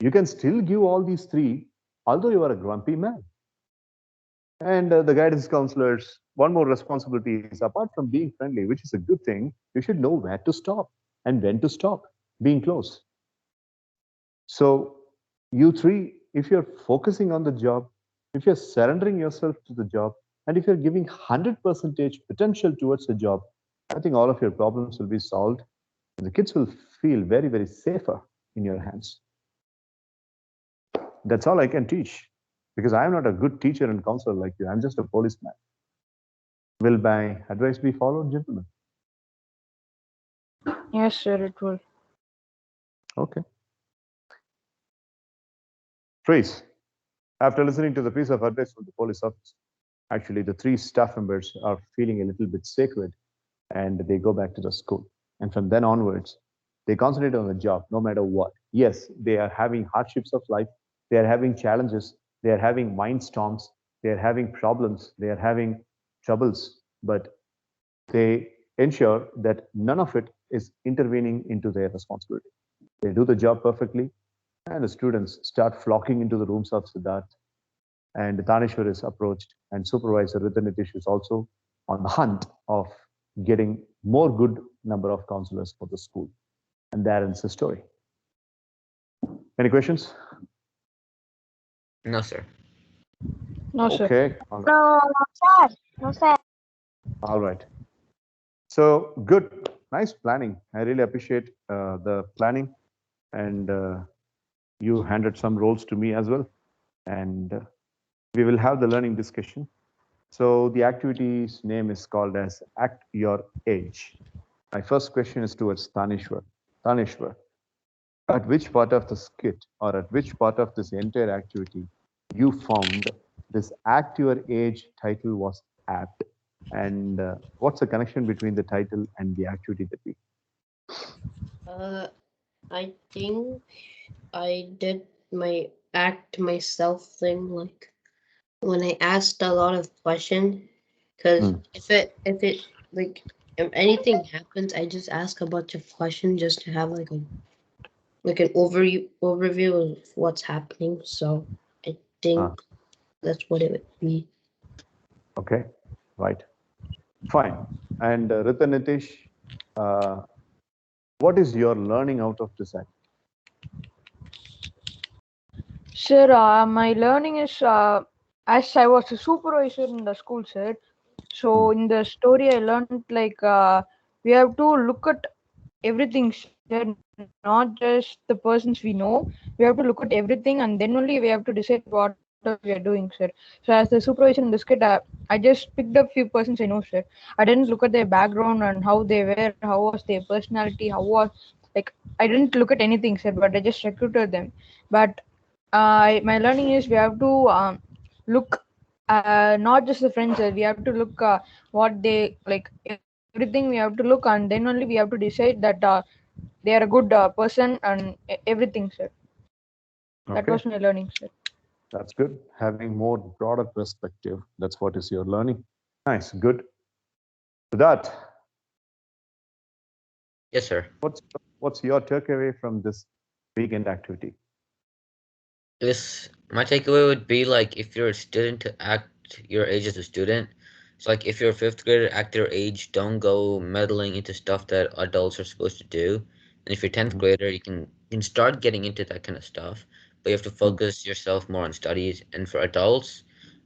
You can still give all these three, although you are a grumpy man. And the guidance counselors, one more responsibility is, apart from being friendly, which is a good thing, you should know where to stop and when to stop, being close. So you three, if you're focusing on the job, if you're surrendering yourself to the job, and if you're giving 100% potential towards the job, I think all of your problems will be solved. And the kids will feel very, very safer in your hands. That's all I can teach, because I am not a good teacher and counselor like you. I'm just a policeman. Will my advice be followed, gentlemen? Yes, sir, it will. Okay. Trace, after listening to the piece of advice from the police officer, actually the three staff members are feeling a little bit sacred and they go back to the school. And from then onwards, they concentrate on the job no matter what. Yes, they are having hardships of life, they are having challenges, they are having mind storms, they are having problems, they are having troubles, but they ensure that none of it is intervening into their responsibility. They do the job perfectly, and the students start flocking into the rooms of Siddharth. And Tanishwar is approached, and supervisor Ritanitish is also on the hunt of getting more good number of counselors for the school. And that ends the story. Any questions? No, sir. No, sir. Okay. All right. No, sir. No, sir. All right. So good, nice planning. I really appreciate the planning, and you handed some roles to me as well. And we will have the learning discussion. So the activity's name is called as Act Your Age. My first question is towards Tanishwar. Tanishwar, at which part of the skit or at which part of this entire activity you found this Act Your Age title was apt? And what's the connection between the title and the activity that we? I think I did my act myself thing, like when I asked a lot of questions, because if it like if anything happens, I just ask a bunch of questions just to have like an overview of what's happening. So I think that's what it would be. Okay, right. Fine. And Ritanitish, what is your learning out of this act? Sir, my learning is as I was a supervisor in the school, sir. So in the story, I learned like we have to look at everything, sir, not just the persons we know. We have to look at everything, and then only we have to decide what we are doing, sir. So as the supervisor in this kid, I just picked up few persons I know, sir. I didn't look at their background and how they were, how was their personality, how was like I didn't look at anything, sir, but I just recruited them. But my learning is we have to look not just the friends, sir. We have to look what they like everything. We have to look, and then only we have to decide that they are a good person and everything, sir. That Okay, was my learning, sir. that's good. Having more broader perspective. That's what is your learning. Nice, good. That. Yes, sir. What's your takeaway from this weekend activity? My takeaway would be like if you're a student to act your age as a student. So like if you're a fifth grader, act your age. Don't go meddling into stuff that adults are supposed to do. And if you're 10th grader, you can start getting into that kind of stuff, but you have to focus yourself more on studies. And for adults,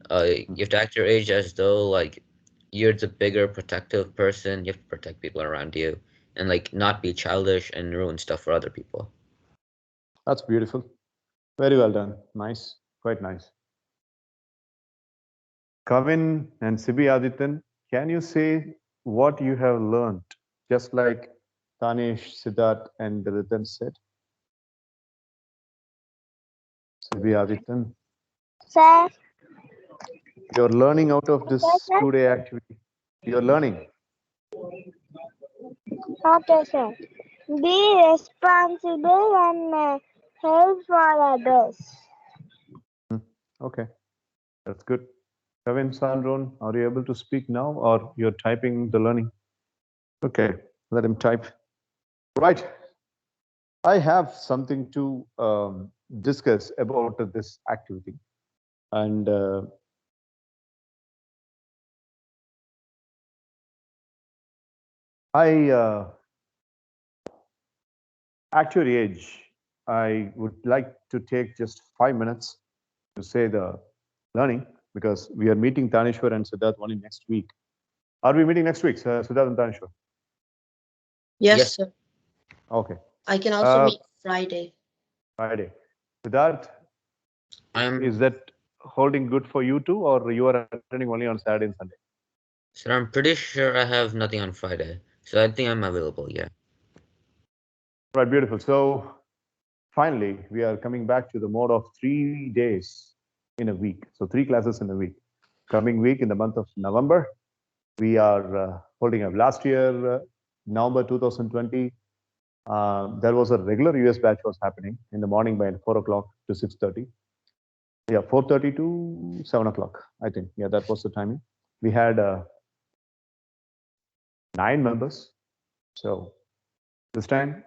you have to act your age as though like you're the bigger protective person. You have to protect people around you and like not be childish and ruin stuff for other people. That's beautiful. Very well done. Nice. Quite nice. Kavin and Sibi Adityan, can you say what you have learned, just like Tanesh, Siddharth, and Ratan said? Sibi Adityan, Sir, you're learning out of this yes, sir. two-day activity. You're learning. Okay, sir. Be responsible and help for others. Okay, that's good. Kavin, Sandron, are you able to speak now, or you're typing the learning? Okay, let him type. Right. I have something to discuss about this activity. And at your age, I would like to take just 5 minutes to say the learning, because we are meeting Tanishwar and Siddharth only next week. Are we meeting next week, Siddharth and Tanishwar? Yes, Yes. sir. Okay. I can also meet Friday. Friday. Siddharth, I'm is that holding good for you too, or you are attending only on Saturday and Sunday? so I'm pretty sure I have nothing on Friday, so I think I'm available. Yeah. Right, beautiful. So finally, we are coming back to the mode of 3 days in a week. So 3 classes in a week. Coming week in the month of November, we are holding up. Last year, November 2020, there was a regular US batch was happening in the morning by 4 o'clock to 6:30. Yeah, 4:30 to 7 o'clock, I think. Yeah, that was the timing. We had 9 members. So this time,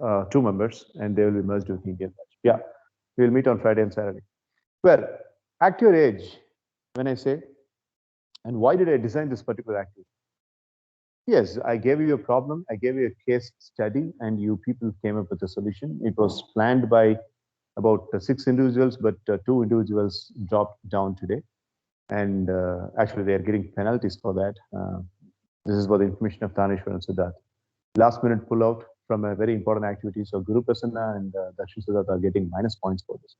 2 members, and they will be merged with Indian batch. Yeah, we'll meet on Friday and Saturday. Well, at your age, when I say, and why did I design this particular activity? Yes, I gave you a problem, I gave you a case study, and you people came up with a solution. It was planned by about 6 individuals, but 2 individuals dropped down today. And actually, they are getting penalties for that. This is for the information of Tanishwar and Siddharth. Last minute pull out from a very important activity. So Guru Prasanna and Dakshin Siddharth are getting minus points for this.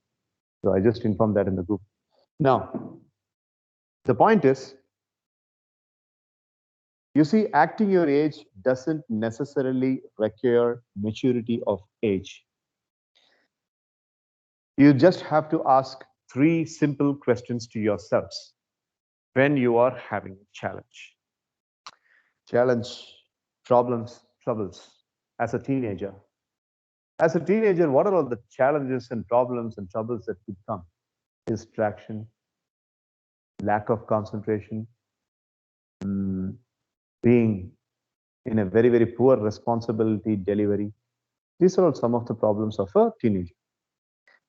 So I just informed that in the group. Now, the point is, you see, acting your age doesn't necessarily require maturity of age. You just have to ask 3 simple questions to yourselves when you are having a challenge. Challenge, problems, troubles as a teenager. As a teenager, what are all the challenges and problems and troubles that could come? Distraction, lack of concentration, being in a very, very poor responsibility delivery. These are all some of the problems of a teenager.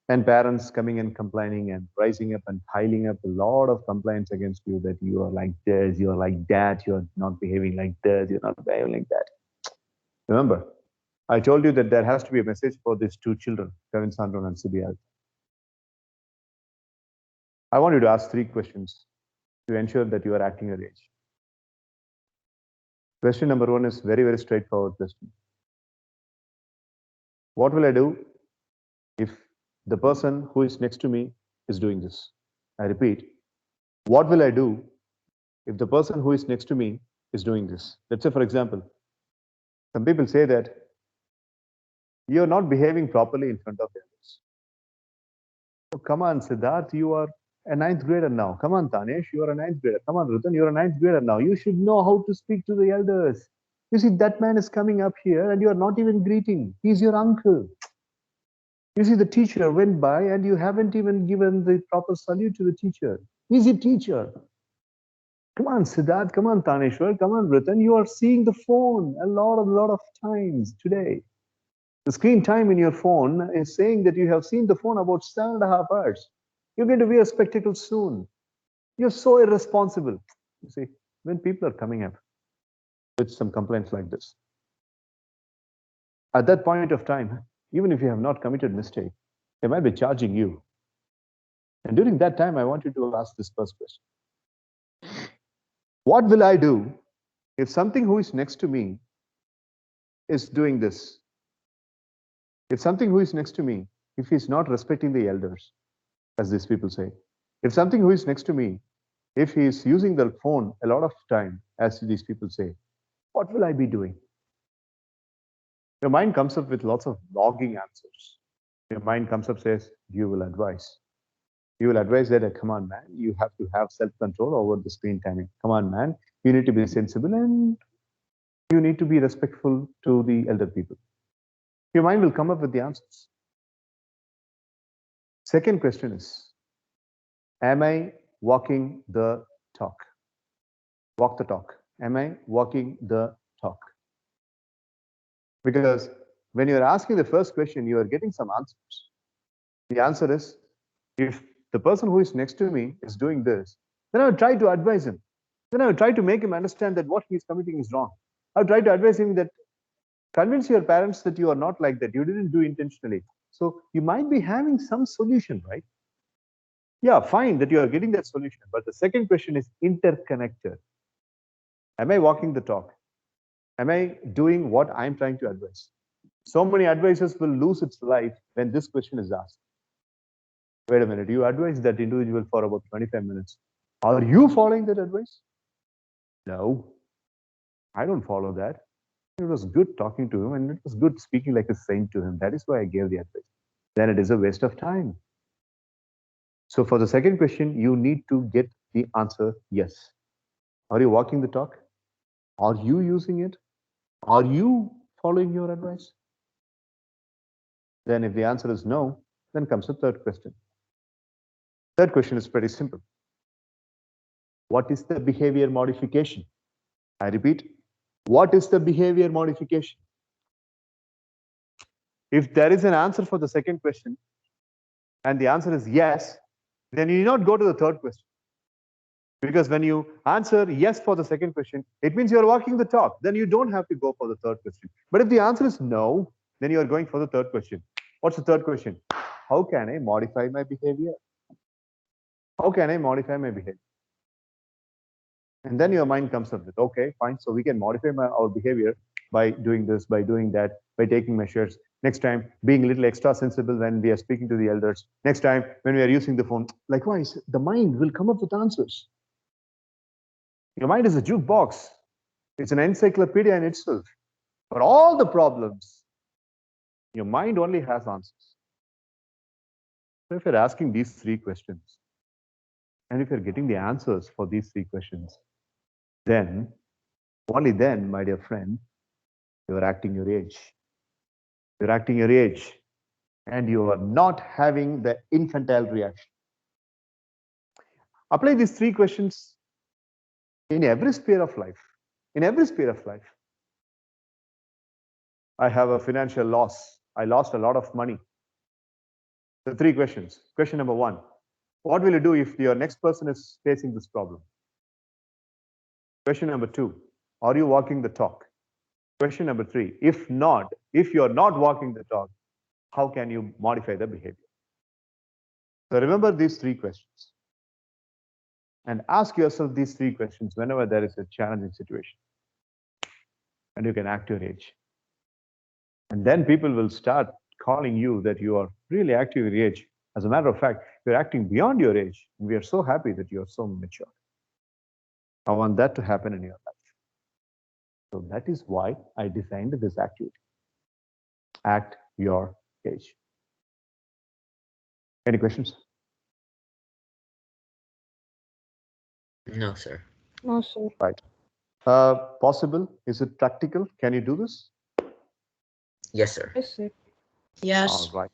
And parents coming and complaining and rising up and piling up a lot of complaints against you that you are like this, you are like that, you are not behaving like this, you're not behaving like that. Remember, I told you that there has to be a message for these 2 children, Kevin Sandron and CBR. I want you to ask 3 questions to ensure that you are acting your age. Question number 1 is very, very straightforward question. What will I do if the person who is next to me is doing this? I repeat, what will I do if the person who is next to me is doing this? Let's say, for example, some people say that you're not behaving properly in front of others. Oh, come on, Siddharth, you are a 9th grader now. Come on, Tanesh, you are a 9th grader. Come on, Rutan, you're a 9th grader now. You should know how to speak to the elders. You see, that man is coming up here and you are not even greeting. He's your uncle. You see, the teacher went by and you haven't even given the proper salute to the teacher. He's a teacher. Come on, Siddharth. Come on, Taneshwar. Come on, Rutan. You are seeing the phone a lot of times today. The screen time in your phone is saying that you have seen the phone about 7.5 hours. You're going to wear spectacles soon. You're so irresponsible. You see, when people are coming up with some complaints like this, at that point of time, even if you have not committed mistake, they might be charging you. And during that time, I want you to ask this first question. What will I do if something who is next to me is doing this? If something who is next to me, if he's not respecting the elders, as these people say, if something who is next to me, if he is using the phone a lot of time, as these people say, what will I be doing? Your mind comes up with lots of logging answers. Your mind comes up, says, you will advise. You will advise that, come on, man, you have to have self-control over the screen timing. Come on, man, you need to be sensible and you need to be respectful to the elder people. Your mind will come up with the answers. Second question is, am I walking the talk? Walk the talk. Am I walking the talk? Because when you're asking the first question, you are getting some answers. The answer is, if the person who is next to me is doing this, then I would try to advise him. Then I would try to make him understand that what he's committing is wrong. I would try to advise him that convince your parents that you are not like that. You didn't do intentionally. So you might be having some solution, right? Yeah, fine that you are getting that solution. But the second question is interconnected. Am I walking the talk? Am I doing what I'm trying to advise? So many advisors will lose its life when this question is asked. Wait a minute, you advise that individual for about 25 minutes. Are you following that advice? No, I don't follow that. It was good talking to him and it was good speaking like a saint to him. That is why I gave the advice. Then it is a waste of time. So for the second question, you need to get the answer yes. Are you walking the talk? Are you using it? Are you following your advice? Then if the answer is no, then comes the third question. Third question is pretty simple. What is the behavior modification? I repeat, what is the behavior modification? If there is an answer for the second question and the answer is yes, then you need not go to the third question. Because when you answer yes for the second question, it means you're walking the talk. Then you don't have to go for the third question. But if the answer is no, then you are going for the third question. What's the third question? How can I modify my behavior? How can I modify my behavior? And then your mind comes up with, okay, fine. So we can modify our behavior by doing this, by doing that, by taking measures. Next time, being a little extra sensible when we are speaking to the elders. Next time, when we are using the phone. Likewise, the mind will come up with answers. Your mind is a jukebox. It's an encyclopedia in itself. For all the problems, your mind only has answers. So if you're asking these three questions, and if you're getting the answers for these three questions, then, only then, my dear friend, you're acting your age. You're acting your age, and you are not having the infantile reaction. Apply these three questions in every sphere of life. In every sphere of life. I have a financial loss. I lost a lot of money. The three questions. Question number one, what will you do if your next person is facing this problem? Question number two, are you walking the talk? Question number three, if not, if you're not walking the talk, how can you modify the behavior? So remember these three questions and ask yourself these three questions whenever there is a challenging situation. And you can act your age. And then people will start calling you that you are really acting your age. As a matter of fact, you're acting beyond your age. And we are so happy that you're so mature. I want that to happen in your life. So that is why I designed this activity. Act your age. Any questions? No, sir. No, sir. Right. Possible? Is it practical? Can you do this? Yes, sir. Yes, sir. Yes. All right.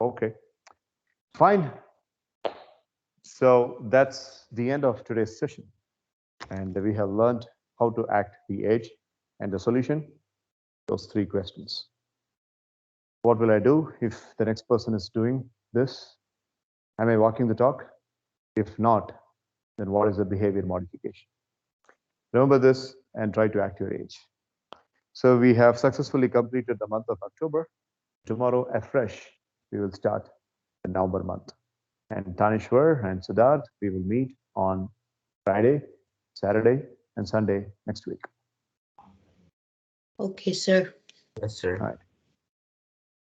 Okay. Fine. So that's the end of today's session. And we have learned how to act the age and the solution, those three questions. What will I do if the next person is doing this? Am I walking the talk? If not, then what is the behavior modification? Remember this and try to act your age. So we have successfully completed the month of October. Tomorrow, afresh, we will start the November month. And Tanishwar and Siddharth, we will meet on Friday, Saturday, and Sunday next week. Okay, sir. Yes, sir. All right.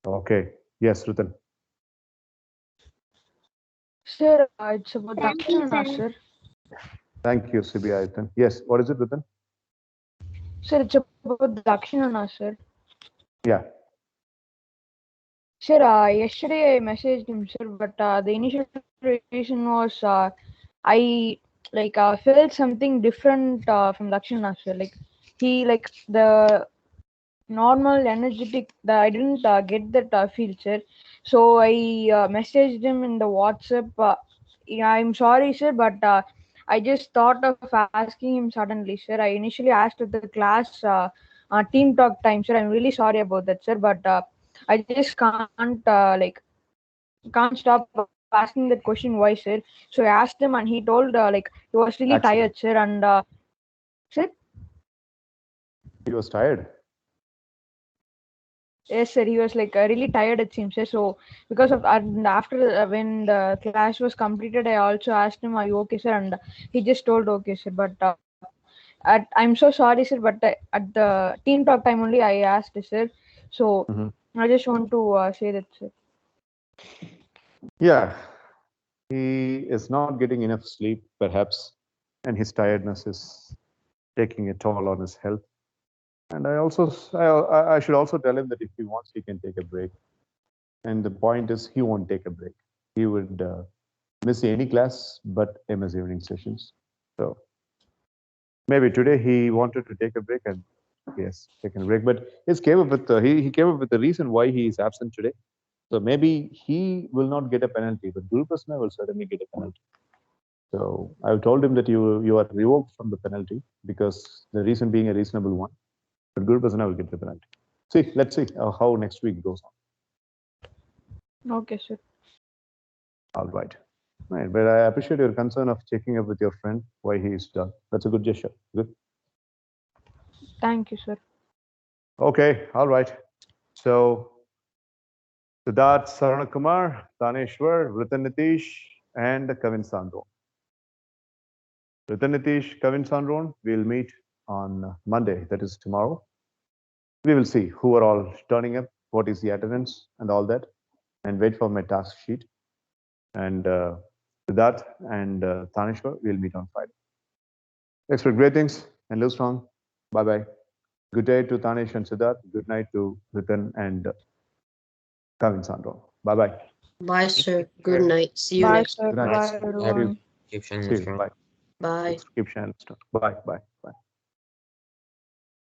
Okay. Yes, Rutan. Sir, it's about Thank you, Dakshina, sir. sir. Thank you, Rutan. Yes, what is it, Rutan? Sir, it's about Dakshina, sir. Yeah. Sir, yesterday I messaged him, sir, but the initial reason was I felt something different from Dakshina, sir. Like he like the normal energetic. I didn't get that feel, sir. So I messaged him in the WhatsApp. Yeah, I'm sorry, sir, but I just thought of asking him suddenly, sir. I initially asked at the class team talk time, sir. I'm really sorry about that, sir, but I just can't stop asking that question why, sir. So I asked him and he told he was really tired, Accident. sir, and sir. He was tired. Yes, sir. He was really tired, it seems, sir. So because of and after when the class was completed, I also asked him, "Are you okay, sir?" And he just told, "Okay, sir." But I'm so sorry, sir. But at the team talk time only, I asked, sir. So Mhm. I just want to say that, sir. Yeah. He is not getting enough sleep, perhaps, and his tiredness is taking a toll on his health. And I should also tell him that if he wants, he can take a break. And the point is, he won't take a break. He would miss any class but MS evening sessions. So maybe today he wanted to take a break and yes, taken a break. But he came up with the reason why he is absent today. So maybe he will not get a penalty, but Guru Prasna will certainly get a penalty. So I've told him that you are revoked from the penalty because the reason being a reasonable one. But Guru Prasna will get the penalty. See, let's see how next week goes on. Okay, sir. All right. Right. But I appreciate your concern of checking up with your friend why he is done. That's a good gesture. Good. Thank you, sir. Okay. All right. So Siddharth Saranakumar, Taneshwar, Ritan Nitish, and Kavin Sandron. Ritan Nitish, Kavin Sandron, we'll meet on Monday, that is tomorrow. We will see who are all turning up, what is the attendance, and all that, and wait for my task sheet. And Siddharth and Taneshwar, we'll meet on Friday. Expect great things and live strong. Bye bye. Good day to Tanesh and Siddharth. Good night to Ritan and Kavin Sandron. Bye bye. Bye, sir. Good Sir. night. See you Bye, next. sir. Good night. Bye, See you. everyone. Keep shining See you. strong. Bye. Bye. Keep shining. Bye. Bye.